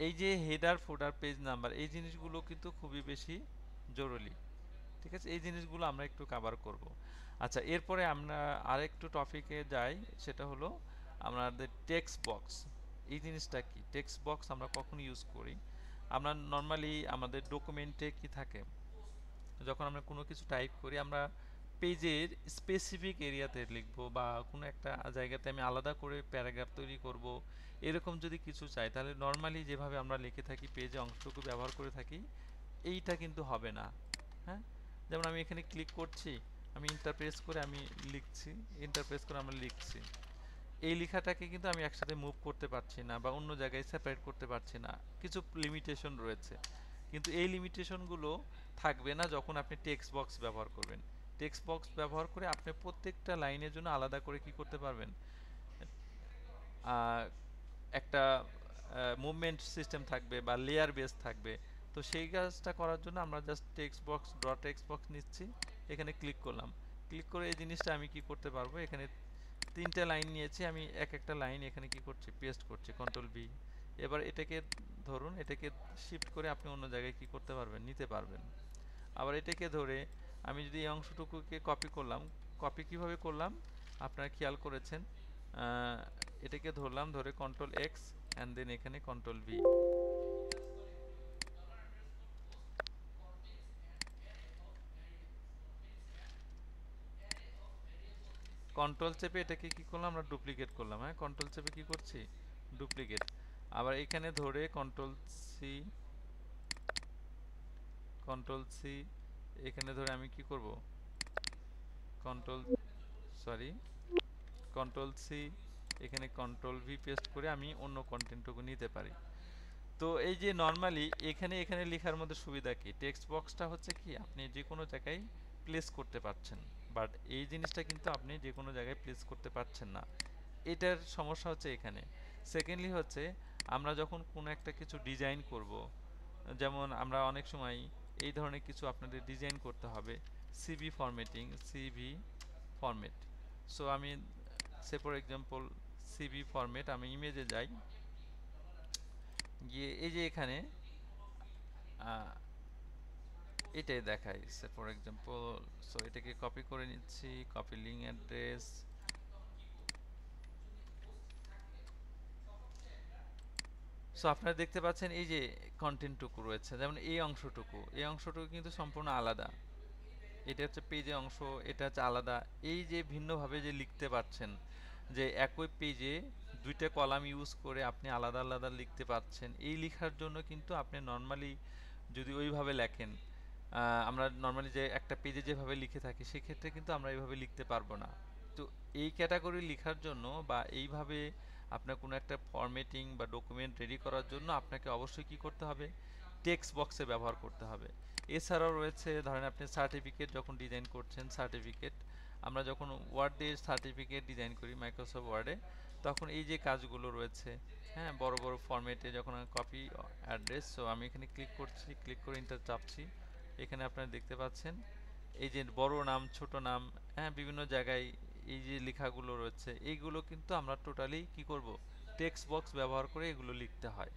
এই যে হেডার ফুটার পেজ নাম্বার এই জিনিসগুলো কিন্তু খুবই বেশি জরুরি। ঠিক আছে, এই জিনিসগুলো আমরা একটু কভার করব। আচ্ছা, এরপরে আমরা আরেকটু টপিকে যাই, সেটা হলো আমাদের টেক্সট বক্স। এই জিনিসটা কি, টেক্সট বক্স আমরা কখন ইউজ করি, আমরা নর্মালি আমাদের ডকুমেন্টে কি থাকে, যখন আমরা কোনো কিছু টাইপ করি আমরা পেজের স্পেসিফিক এরিয়াতে লিখব বা কোনো একটা জায়গাতে আমি আলাদা করে প্যারাগ্রাফ তৈরি করব, এরকম যদি কিছু চাই তাহলে নর্মালি যেভাবে আমরা লিখে থাকি পেজে অংশটুকু ব্যবহার করে থাকি, এইটা কিন্তু হবে না। হ্যাঁ, যেমন আমি এখানে ক্লিক করছি, আমি ইন্টারপ্রেস করে আমি লিখছি, ইন্টারপ্রেস করে আমরা লিখছি, এই লেখাটাকে কিন্তু আমি একসাথে মুভ করতে পারছি না বা অন্য জায়গায় সেপারেট করতে পারছি না, কিছু লিমিটেশন রয়েছে। কিন্তু এই লিমিটেশনগুলো থাকবে না যখন আপনি টেক্সট বক্স ব্যবহার করবেন। টেক্সট বক্স ব্যবহার করে আপনি প্রত্যেকটা লাইনের জন্য আলাদা করে কি করতে পারবেন, একটা মুভমেন্ট সিস্টেম থাকবে বা লেয়ার বেস থাকবে। তো সেই কাজটা করার জন্য আমরা just text box dot text box নিচ্ছি, এখানে ক্লিক করলাম, ক্লিক করে এই জিনিসটা আমি কি করতে পারবো, এখানে তিনটে লাইন নিয়েছি, আমি এক একটা লাইন এখানে কি করছি, পেস্ট করছি, কন্ট্রোল ভি। এবার এটাকে ধরুন, এটাকে শিফট করে আপনি অন্য জায়গায় কি করতে পারবেন, নিতে পারবেন। আবার এটাকে ধরে আমি যদি এই অংশটুকুকে কপি করলাম, কপি কিভাবে করলাম আপনারা খেয়াল করেছেন, এটাকে ধরলাম, ধরে কন্ট্রোল এক্স অ্যান্ড দেন এখানে কন্ট্রোল ভি। কন্ট্রোল চেপে এটাকে কি করলাম, আমরা ডুপ্লিকেট করলাম। হ্যাঁ, কন্ট্রোল চেপে কি করছি, ডুপ্লিকেট। আবার এখানে ধরে কন্ট্রোল সি, কন্ট্রোল সি, এখানে ধরে আমি কি করব, কন্ট্রোল সরি কন্ট্রোল সি, এখানে কন্ট্রোল ভি পেস্ট করে আমি অন্য কন্টেন্টটুকু নিতে পারি। তো এই যে নরমালি এখানে এখানে লেখার মধ্যে সুবিধা কি, টেক্সট বক্সটা হচ্ছে কি আপনি যে কোনো জায়গায় প্লেস করতে পারছেন, বাট এই জিনিসটা কিন্তু আপনি যে কোনো জায়গায় প্লেস করতে পারছেন না, এটার সমস্যা হচ্ছে এখানে। সেকেন্ডলি হচ্ছে আমরা যখন কোনো একটা কিছু ডিজাইন করব, যেমন আমরা অনেক সময় এই ধরনের কিছু আপনাদের ডিজাইন করতে হবে, CV formatting, CV format. So আমি সে ফর এক্সাম্পল সিভি ফরম্যাট, আমি ইমেজে যাই, গিয়ে এই যে এখানে এটাই দেখাই সে ফর এক্সাম্পল। সো এটাকে কপি করে নিচ্ছি, কপি লিঙ্ক অ্যাড্রেস, সো আপনারা দেখতে পাচ্ছেন এই যে কন্টেন্টটুকু রয়েছে, যেমন এই অংশটুকু কিন্তু সম্পূর্ণ আলাদা, এটা হচ্ছে পেজে অংশ, এটা হচ্ছে আলাদা। এই যে ভিন্নভাবে যে লিখতে পাচ্ছেন, যে একই পেজে দুইটা কলাম ইউজ করে আপনি আলাদা আলাদা লিখতে পাচ্ছেন, এই লেখার জন্য কিন্তু আপনি নর্মালি যদি ওইভাবে লেখেন, আমরা নর্মালি যে একটা পেজে যেভাবে লিখে থাকি সেক্ষেত্রে কিন্তু আমরা এইভাবে লিখতে পারবো না। তো এই ক্যাটাগরি লেখার জন্য বা এইভাবে আপনার কোনো একটা ফরম্যাটিং বা ডকুমেন্ট রেডি করার জন্য আপনাকে অবশ্যই কি করতে হবে, টেক্সট বক্সে ব্যবহার করতে হবে। এছাড়াও রয়েছে ধরেন আপনি সার্টিফিকেট যখন ডিজাইন করছেন, সার্টিফিকেট আমরা যখন ওয়ার্ডে সার্টিফিকেট ডিজাইন করি মাইক্রোসফট ওয়ার্ডে, তখন এই যে কাজগুলো রয়েছে, হ্যাঁ, বড় বড় ফরম্যাটে যখন কপি অ্যাড্রেস, সো আমি এখানে ক্লিক করছি, ক্লিক করে ইন্টার চাপছি, এখানে আপনারা দেখতে পাচ্ছেন এই যে বড় নাম ছোট নাম, হ্যাঁ, বিভিন্ন জায়গায় এই যে লেখাগুলো রয়েছে, এইগুলো কিন্তু আমরা টোটালি কি করব, টেক্সট বক্স ব্যবহার করে এগুলো লিখতে হয়।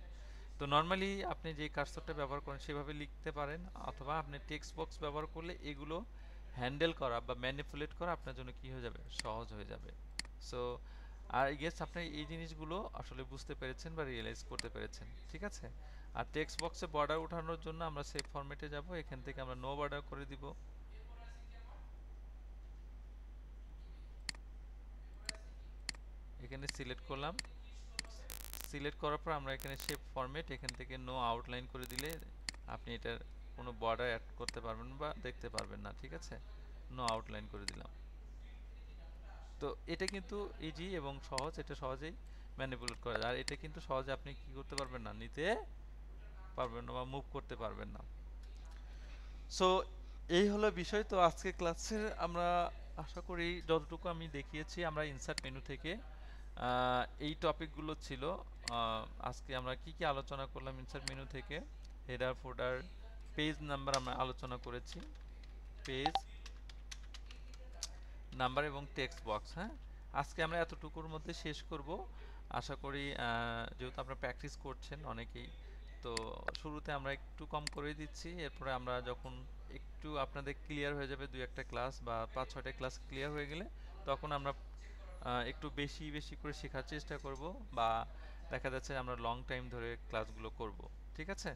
তো নর্মালি আপনি যে কার্সরটা ব্যবহার করেন সেভাবে লিখতে পারেন, অথবা আপনি টেক্সট বক্স ব্যবহার করলে এগুলো হ্যান্ডেল করা বা ম্যানিপুলেট করা আপনার জন্য কি হয়ে যাবে, সহজ হয়ে যাবে। সো আর গেস আপনি এই জিনিসগুলো আসলে বুঝতে পেরেছেন বা রিয়েলাইজ করতে পেরেছেন, ঠিক আছে। আর টেক্সট বক্সে বর্ডার ওঠানোর জন্য আমরা সেভ ফরম্যাটে যাব, এখান থেকে আমরা নো বর্ডার করে দিব, এখানে সিলেক্ট করলাম, সিলেক্ট করার পর আমরা এখানে শেপ ফরম্যাট, এখান থেকে নো আউটলাইন করে দিলে আপনি এটার কোনো বর্ডার অ্যাড করতে পারবেন বা দেখতে পারবেন না, ঠিক আছে, নো আউটলাইন করে দিলাম। তো এটা কিন্তু ইজি এবং সহজ, এটা সহজেই ম্যানিপুলেট করা যায়, আর এটা কিন্তু সহজে আপনি কি করতে পারবেন না, নিতে পারবেন না বা মুভ করতে পারবেন না। সো এই হলো বিষয়। তো আজকে ক্লাসের আমরা আশা করি যতটুকু আমি দেখিয়েছি, আমরা ইনসার্ট মেনু থেকে এই টপিকগুলো ছিল। আজকে আমরা কি কি আলোচনা করলাম ইনসার্ট মেনু থেকে, হেডার ফোল্ডার, পেজ নাম্বার আমরা আলোচনা করেছি, পেজ নাম্বার এবং টেক্সট বক্স। হ্যাঁ, আজকে আমরা এতটুকুর মধ্যে শেষ করব। আশা করি যেহেতু আপনারা প্র্যাকটিস করছেন অনেকেই, তো শুরুতে আমরা একটু কম করে দিচ্ছি, এরপরে আমরা যখন একটু আপনাদের ক্লিয়ার হয়ে যাবে, দুই একটা ক্লাস বা 5-6টা ক্লাস ক্লিয়ার হয়ে গেলে তখন আমরা একটু বেশি বেশি করে শেখার চেষ্টা করব, বা দেখা যাচ্ছে আমরা লং টাইম ধরে ক্লাসগুলো করব, ঠিক আছে।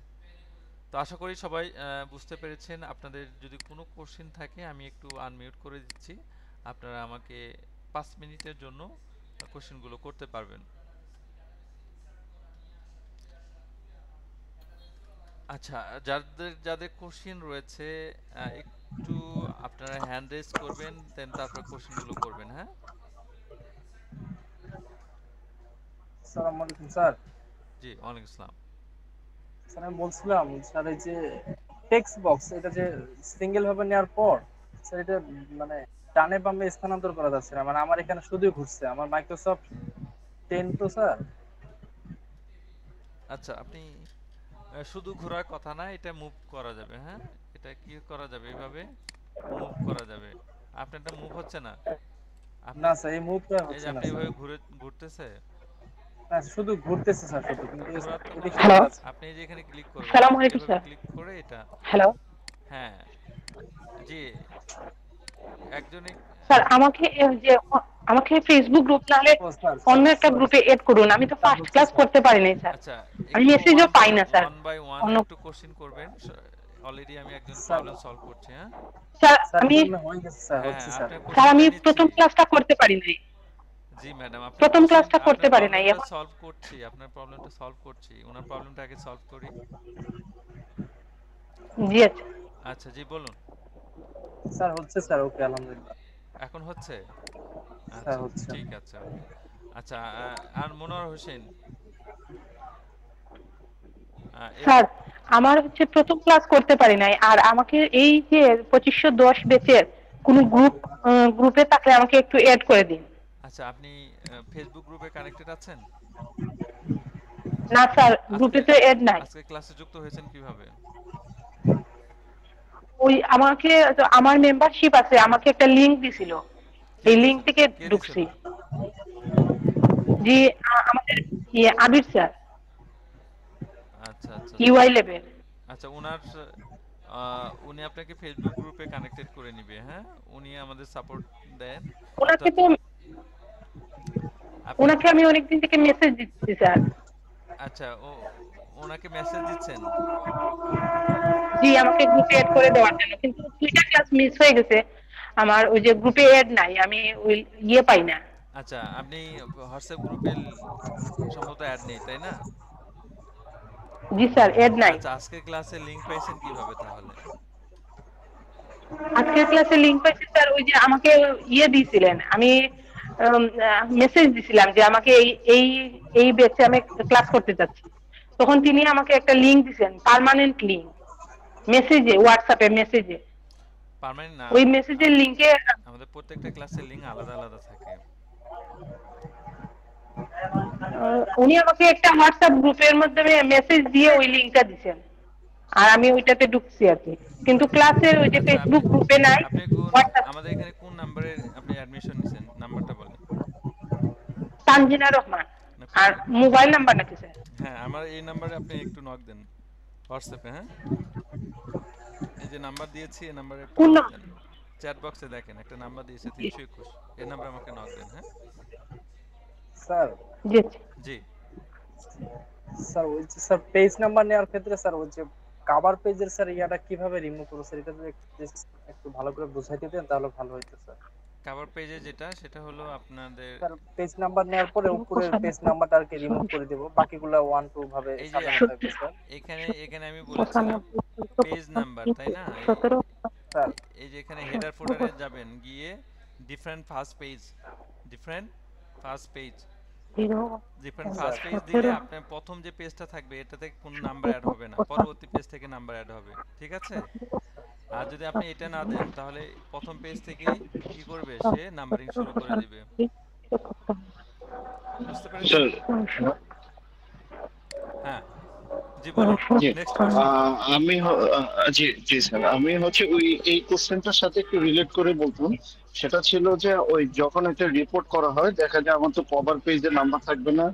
তো আশা করি সবাই বুঝতে পেরেছেন। আপনাদের যদি কোনো কোশ্চেন থাকে আমি একটু আনমিউট করে দিচ্ছি, আপনারা আমাকে 5 মিনিটের জন্য কোশ্চেনগুলো করতে পারবেন। আচ্ছা, যাদের যাদের কোশ্চেন রয়েছে একটু আপনারা হ্যান্ড রেজ করবেন, দেন তারপর কোশ্চেনগুলো করবেন। হ্যাঁ, আসসালামু আলাইকুম স্যার। জি, ওয়ালাইকুম আসসালাম। স্যার আমি বলছিলাম স্যার, এই যে টেক্সট বক্স এটা যে সিঙ্গেল ভাবে নেওয়ার পর স্যার এটা মানে ডানে বামে স্থানান্তর করা যাচ্ছে না, মানে আমার এখানে শুধুই ঘুরছে আমার মাইক্রোসফট 10 তো স্যার। আচ্ছা, আপনি শুধু ঘোরার কথা না, এটা মুভ করা যাবে। হ্যাঁ, এটা কি করা যাবে, এইভাবে মুভ করা যাবে। আপনারটা মুভ হচ্ছে না, আপনি না স্যার এই মুভটা এই যে হচ্ছে না আপনি স্যার। এইভাবে ঘুরতেছে, না শুধু ঘুরতেছে স্যার, শুধু কিন্তু ঘোরার তো এদিক কোনো সরে হ্যালো, যাচ্ছে। আপনি এই যে এখানে ক্লিক করবেন, আসসালামু আলাইকুম এভাবে স্যার। ক্লিক করে এটা, হ্যালো হ্যাঁ, জি, একজনই স্যার, আমাকে ফেসবুক গ্রুপ নাহলে ও স্যার অন্য স্যার একটা সরি গ্রুপে এড করুন। আমি তো স্যার ফার্স্ট হচ্ছে ক্লাস স্যার। করতে পারি নাই স্যার। আচ্ছা, আমি একটু মেসেজও পাই না স্যার। ওয়ান বাই ওয়ান অন্য একটু কোশ্চেন করবেন, অলরেডি আমি একজন স্যার প্রবলেম সলভ করছি। হ্যাঁ, স্যার স্যার আমি এগুলো হয়ে গেছে স্যার, হ্যাঁ, হচ্ছে হ্যাঁ, স্যার। আপনার স্যার আমি কোশ্চেনটা নিচ্ছি। প্রথম ক্লাসটা করতে পারি নাই। জি ম্যাডাম, আপনার প্রথম কোশ্চেন, ক্লাসটা করতে আপনার পারি নাই প্রবলেমটা এখন। সলভ করছি, আপনার প্রবলেমটা সলভ করছি, ওনার প্রবলেমটা আগে সলভ করি। জি আচ্ছা। আচ্ছা, জি বলুন। স্যার হচ্ছে স্যার, ওকে আলহামদুলিল্লাহ এখন হচ্ছে? স্যার আচ্ছা, হচ্ছে। ঠিক আছে, ওকে। আচ্ছা, আর মনোয়ার হোসেন, এর স্যার আমার হচ্ছে প্রথম ক্লাস করতে পারি নাই, আর আমাকে এই যে 2510 ব্যাচের কোন গ্রুপে থাকলে আমাকে একটু এড করে দিন। আচ্ছা, আপনি ফেসবুক গ্রুপে কানেক্টেড আছেন? না স্যার, আজকে গ্রুপে তো এড নাই। আজকে ক্লাসে যুক্ত হয়েছেন কিভাবে? ওই আমাকে তো আমার মেম্বারশিপ আছে, আমাকে একটা লিংক দিছিল, কে এই লিংক দিয়েছিল? থেকে কে দিয়েছিল? ঢুকছি। জি, আমাদের আবির স্যার, আচ্ছা আচ্ছা আচ্ছা। UI level. আচ্ছা, উনি আপনাকে ফেসবুক গ্রুপে কানেক্টেড করে নিবে। হ্যাঁ, উনি আমাদের সাপোর্ট দেন। ওনাকে অর্থাৎ তো আপনি ওনাকে আমি অনেকদিন থেকে মেসেজ দিচ্ছি স্যার। আচ্ছা, ওনাকে মেসেজ দিচ্ছেন? জি, আমাকে গ্রুপে এড করে দেওয়ার জন্য, কিন্তু 2টা ক্লাস মিস হয়ে গেছে আমার, ওই যে গ্রুপে এড নাই, আমি ওই পাই না। আচ্ছা, আপনি হোয়াটসঅ্যাপ গ্রুপে সম্ভবত অ্যাড নেই, তাই না? জি স্যার, এড নাই। আচ্ছা, আজকের ক্লাসে লিংক পাইছেন কিভাবে তাহলে? আজকের ক্লাসে লিংক পাইছি স্যার, ওই যে আমাকে দিয়েছিলেন, আমি মেসেজ দিছিলাম যে আমাকে এই এই এই ব্যাচে আমি ক্লাস করতে চাচ্ছি, তখন তিনি আমাকে একটা লিংক দিয়েছেন, পার্মানেন্ট লিংক, মেসেজে, হোয়াটসঅ্যাপে মেসেজে। পার্মানেন্ট না, ওই মেসেজের লিংকে আমাদের প্রত্যেকটা ক্লাসের লিংক আলাদা আলাদা থাকে। উনি আমাকে একটা হোয়াটসঅ্যাপ গ্রুপের মাধ্যমে মেসেজ দিয়ে ওই লিংকটা দিয়েছেন, আর আমি ওইটাতে ঢুকছি আর কি, কিন্তু ক্লাসের ওই যে আচ্ছা, আপনি ফেসবুক গ্রুপে নাই, আপনি হোয়াটসঅ্যাপ। আমাদের এখানে কোন নাম্বারে আপনি অ্যাডমিশন নিছেন? নাম্বারটা বলেন। তানজিনা রহমান। না, কোন? আর মোবাইল নাম্বার নাকি স্যার? হ্যাঁ, আমার এই নাম্বারে আপনি একটু নক দেন হোয়াটসঅ্যাপে। হ্যাঁ, এই যে নাম্বার দিয়েছি, এই নাম্বারে একটু কোন নক নাম- দেন। চ্যাট বক্সে দেখেন একটা নাম্বার দিয়েছে 321, এই নাম্বারে আমাকে নক দেন। হ্যাঁ স্যার জি জি। স্যার ওই যে স্যার পেজ নাম্বার নেওয়ার ক্ষেত্রে স্যার ওই যে কভার পেজের স্যার ইয়াটা কিভাবে রিমুভ করব স্যার, এটা যদি একটু ভালো করে বুঝাইতে দেন তাহলে ভালো হইতো স্যার। কভার পেজে যেটা, সেটা হলো আপনাদের স্যার পেজ নাম্বার নেওয়ার পরে উপরের পেজ নাম্বারটা আর কি রিমুভ করে দেব, বাকিগুলো 1 2 ভাবে এই যে সাজানো থাকবে স্যার। এখানে এখানে আমি বলেছিলাম পেজ নাম্বার, তাই না? স্যার এই যে এখানে হেডার ফোল্ডারে যাবেন, গিয়ে different first page, different first page, different first page দিলে আপনার প্রথম যে পেজটা থাকবে এটাতে কোনো নাম্বার অ্যাড হবে না, পরবর্তী পেজ থেকে নাম্বার অ্যাড হবে। ঠিক আছে? আর যদি আপনি এটা না দেন তাহলে প্রথম পেজ থেকেই কি করবে, সে নাম্বারিং শুরু করে দিবে। বুঝতে পেরেছেন? হ্যাঁ, জি বলুন, জি নেক্সট কোশ্চেন। আমি জি জি স্যার, আমি হচ্ছে ওই এই কোশ্চেনটার সাথে একটু রিলেট করে বলতাম। সেটা ছিল যে ওই যখন একটা রিপোর্ট করা হয়, দেখা যায় আমার তো কভার পেজে নাম্বার থাকবে না,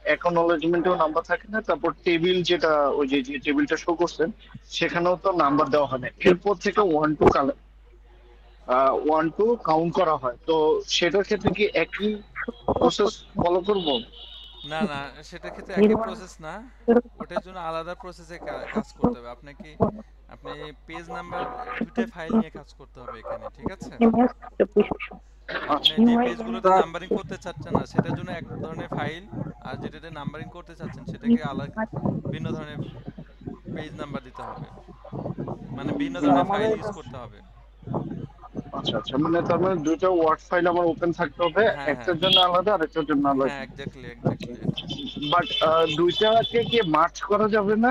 অ্যাকনোলেজমেন্টেও নাম্বার থাকে না, তারপর টেবিল যেটা ওই যে যে টেবিলটা শো করছেন সেখানেও তো নাম্বার দেওয়া হয় না, এরপর থেকে 1 টু কাউন্ট করা হয়। তো সেটার ক্ষেত্রে কি একই প্রসেস ফলো করবো? না না, সেটার ক্ষেত্রে একই প্রসেস না, ওটার জন্য আলাদা প্রসেসে কাজ করতে হবে আপনাকে। আপনি পেজ নাম্বার দুটো ফাইল নিয়ে কাজ করতে হবে এখানে। ঠিক আছে? আপনি যে পেজগুলোতে নাম্বারিং করতে চাচ্ছেন না সেটার জন্য এক ধরনের ফাইল, আর যেটাতে নাম্বারিং করতে চাচ্ছেন সেটাকে আলাদা ভিন্ন ধরনের পেজ নাম্বার দিতে হবে, মানে ভিন্ন ধরনের ফাইল আমাদের ইউজ করতে হবে। আচ্ছা আচ্ছা, মানে তার মানে দুটো ওয়ার্ড ফাইল আমার ওপেন থাকতে হবে, হ্যাঁ হ্যাঁ একটার জন্য আলাদা আর একটার জন্য হ্যাঁ, আলাদা। Exactly exactly. বাট দুইটাকে কি মার্চ করা যাবে না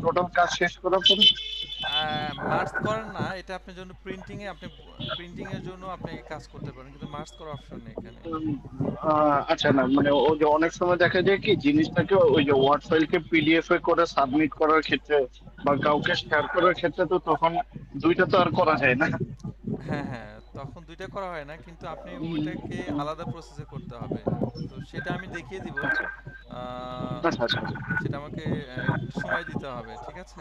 টোটাল কাজ শেষ করার পরে? মার্কস করেন না, এটা আপনার জন্য প্রিন্টিং এ, আপনি প্রিন্টিং এর জন্য আপনি কাজ করতে পারেন, কিন্তু মার্কস করার অপশন নেই এখানে। আচ্ছা, না মানে ওই যে অনেক সময় দেখা যায় কি জিনিসটাকে ওই যে ওয়ার্ড ফাইলকে পিডিএফ এ করে সাবমিট করার ক্ষেত্রে বা কাউকে শেয়ার করার ক্ষেত্রে তো তখন দুইটা তো আর করা যায় না। হ্যাঁ হ্যাঁ, তখন দুইটা করা হয় না, কিন্তু আপনি ওইটাকে আলাদা প্রসেসে করতে হবে। তো সেটা আমি দেখিয়ে দিব। আচ্ছা আচ্ছা, সেটা আমাকে একটু সময় দিতে হবে। ঠিক আছে?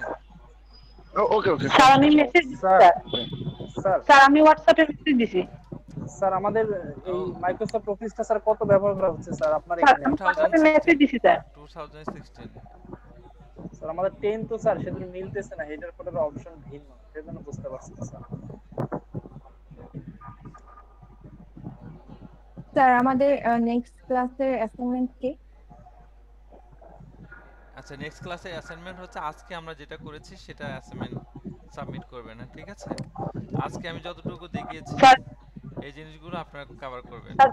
ওকে ওকে। স্যার আমি মেসেজ দিছি স্যার স্যার। স্যার স্যার আমি হোয়াটসঅ্যাপে মেসেজ দিছি। স্যার আমাদের ও, এই মাইক্রোসফট অফিসটা স্যার কত ব্যবহার করা হচ্ছে স্যার আপনার স্যার এখানে? আমি হোয়াটসঅ্যাপে মেসেজ দিছি স্যার। 2016। স্যার আমাদের 10 তো স্যার সেদিন মিলতেছে না, হেডার ফোল্ডারের অপশন ভিন্ন, সেজন্য বুঝতে পারছি না স্যার। স্যার আমাদের নেক্সট ক্লাসের অ্যাসাইনমেন্ট কি? আচ্ছা, নেক্সট ক্লাসে অ্যাসাইনমেন্ট হচ্ছে আজকে আমরা যেটা করেছি সেটা অ্যাসাইনমেন্ট সাবমিট করবেন। না, ঠিক আছে? আজকে আমি যতটুকু দেখিয়েছি স্যার এই জিনিসগুলো আপনারা কভার করবেন। স্যার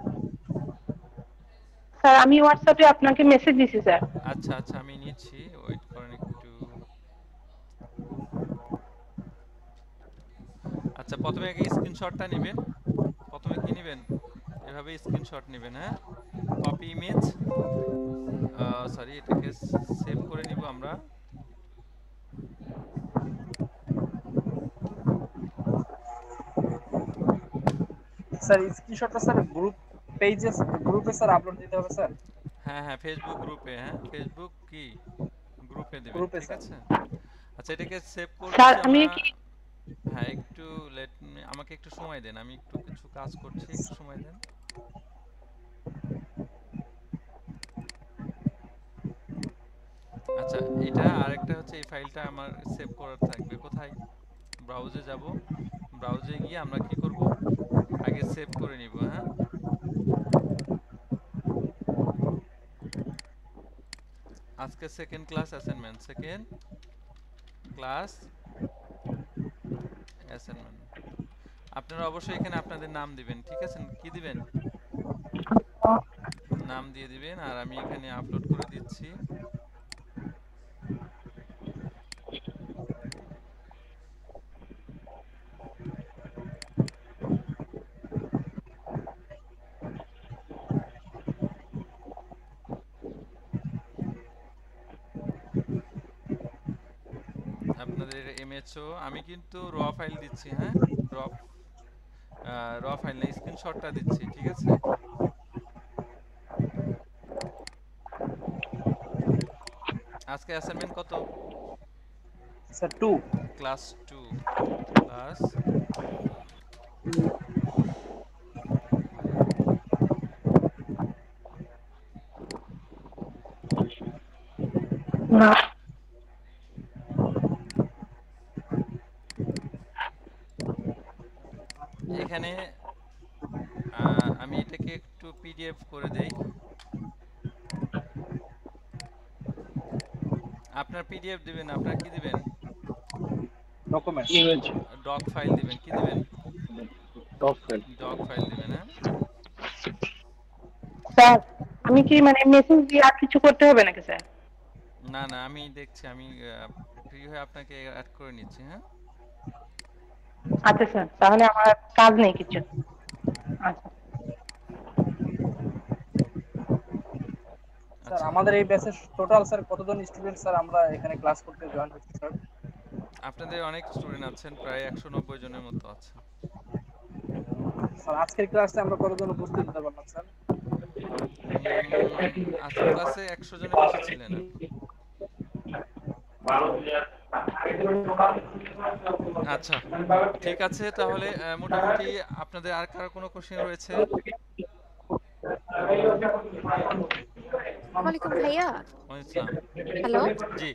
স্যার আমি হোয়াটসঅ্যাপে আপনাকে মেসেজ দিছি স্যার। আচ্ছা আচ্ছা, আমি নিচ্ছি, ওয়েট করেন একটু। আচ্ছা প্রথমে আগে স্ক্রিনশটটা নেবেন, প্রথমে কি নেবেন, এভাবে স্ক্রিনশট নেবেন, হ্যাঁ, কপি ইমেজ, সরি এটাকে সেভ করে নিব আমরা। স্যার স্ক্রিনশটটা স্যার গ্রুপে স্যার আপলোড দিতে হবে স্যার। হ্যাঁ হ্যাঁ ফেসবুক গ্রুপে, হ্যাঁ ফেসবুক কি গ্রুপে দিবেন, গ্রুপে ঠিক স্যার। আছে। আচ্ছা এটাকে সেভ স্যার করছি আমি আমরা। কি হ্যাঁ একটু আমাকে একটু সময় দেন, আমি একটু কিছু কাজ করছি, একটু সময় দেন। আচ্ছা এটা আরেকটা হচ্ছে এই ফাইলটা আমার সেভ করার থাকবে, কোথায়, ব্রাউজে যাব, ব্রাউজে গিয়ে আমরা কি করব, আগে সেভ করে নিব, হ্যাঁ। আজকে second class assignment, second class assignment. আপনারা অবশ্যই এখানে আপনাদের নাম দিবেন, ঠিক আছে, কি দিবেন, নাম দিয়ে দিবেন, আর আমি এখানে আপলোড করে দিচ্ছি। আপনাদের এমএচও আমি কিন্তু র ফাইল দিচ্ছি, হ্যাঁ, র ফাইল না, স্ক্রিনশটটা দিচ্ছি, ঠিক আছে। আজকে অ্যাসাইনমেন্ট কত, স্যার 2 ক্লাস 2, ক্লাস না এখানে আমি এটাকে একটু পিডিএফ করে দেই। আপনার পিডিএফ দিবেন, আপনার কি দিবেন, ডকুমেন্ট ইমেজ ডক ফাইল দিবেন, কি দিবেন, ডক ফাইল। ডক ফাইল দিবেন, হ্যাঁ। স্যার আমি কি মানে মেসেজ দিয়ে আর কিছু করতে হবে নাকি স্যার? না না আমি দেখছি, আমি ফ্রি হয়ে আপনাকে অ্যাড করে নিচ্ছি, হ্যাঁ। আচ্ছা স্যার তাহলে আমার আর কাজ নেই কিছু। আচ্ছা স্যার আচ্ছা আমাদের এই ব্যাচের টোটাল স্যার কতজন স্টুডেন্ট স্যার আমরা এখানে ক্লাস করতে জয়েন হচ্ছি স্যার? আপনাদের অনেক স্টুডেন্ট আছেন, প্রায় 190 জনের মতো আছে। স্যার আজকের ক্লাসে আমরা কতজন উপস্থিত হতে পারলাম স্যার? আজকের ক্লাসে 100 জনের বেশি ছিলেন আর কি। আচ্ছা ঠিক আছে তাহলে মোটামুটি আপনাদের আর কারো কোনো কোশ্চেন রয়েছে? ওয়ালাইকুম ভাইয়া। ওয়ালাইকুম হ্যালো জি,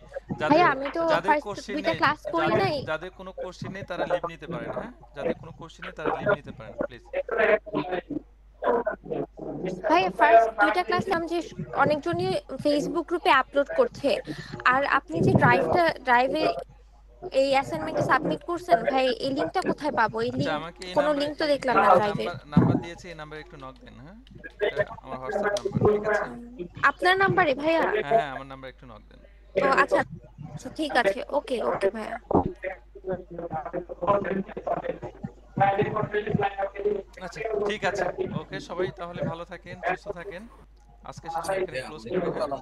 ভাইয়া, যাদের আমি তো যাদের ফার্স্ট কোশ্চেন দুইটা নেই, ক্লাস করি নাই। যাদের কোনো কোশ্চেন নেই তারা লিভ নিতে পারেন, হ্যাঁ, যাদের কোনো কোশ্চেন নেই তারা লিভ নিতে পারেন প্লিজ। ভাইয়া ফার্স্ট দুইটা ক্লাস নাম যে অনেকজনই ফেসবুক গ্রুপে আপলোড করছে, আর আপনি যে ড্রাইভে এই অ্যাসাইনমেন্টটা সাবমিট করছেন ভাই, এই লিংকটা কোথায় পাবো? এই আচ্ছা লিংক আমাকে এই কোনো নাম্বারে লিংক তো দেখলাম না ড্রাইভে। নাম্বার দিয়েছি, এই নাম্বারে একটু নক দেন, হ্যাঁ, এটা আমার হোয়াটসঅ্যাপ নাম্বার, ঠিক আছে। আপনার নাম্বারে ভাইয়া? হ্যাঁ হ্যাঁ আমার নাম্বার একটু নক দেন। ও আচ্ছা আচ্ছা ঠিক আছে, ওকে ওকে ভাইয়া। আচ্ছা ঠিক আছে, ওকে সবাই তাহলে ভালো থাকেন, সুস্থ থাকেন, আজকে সেশন এখানে ক্লোজ করি, হ্যাঁ।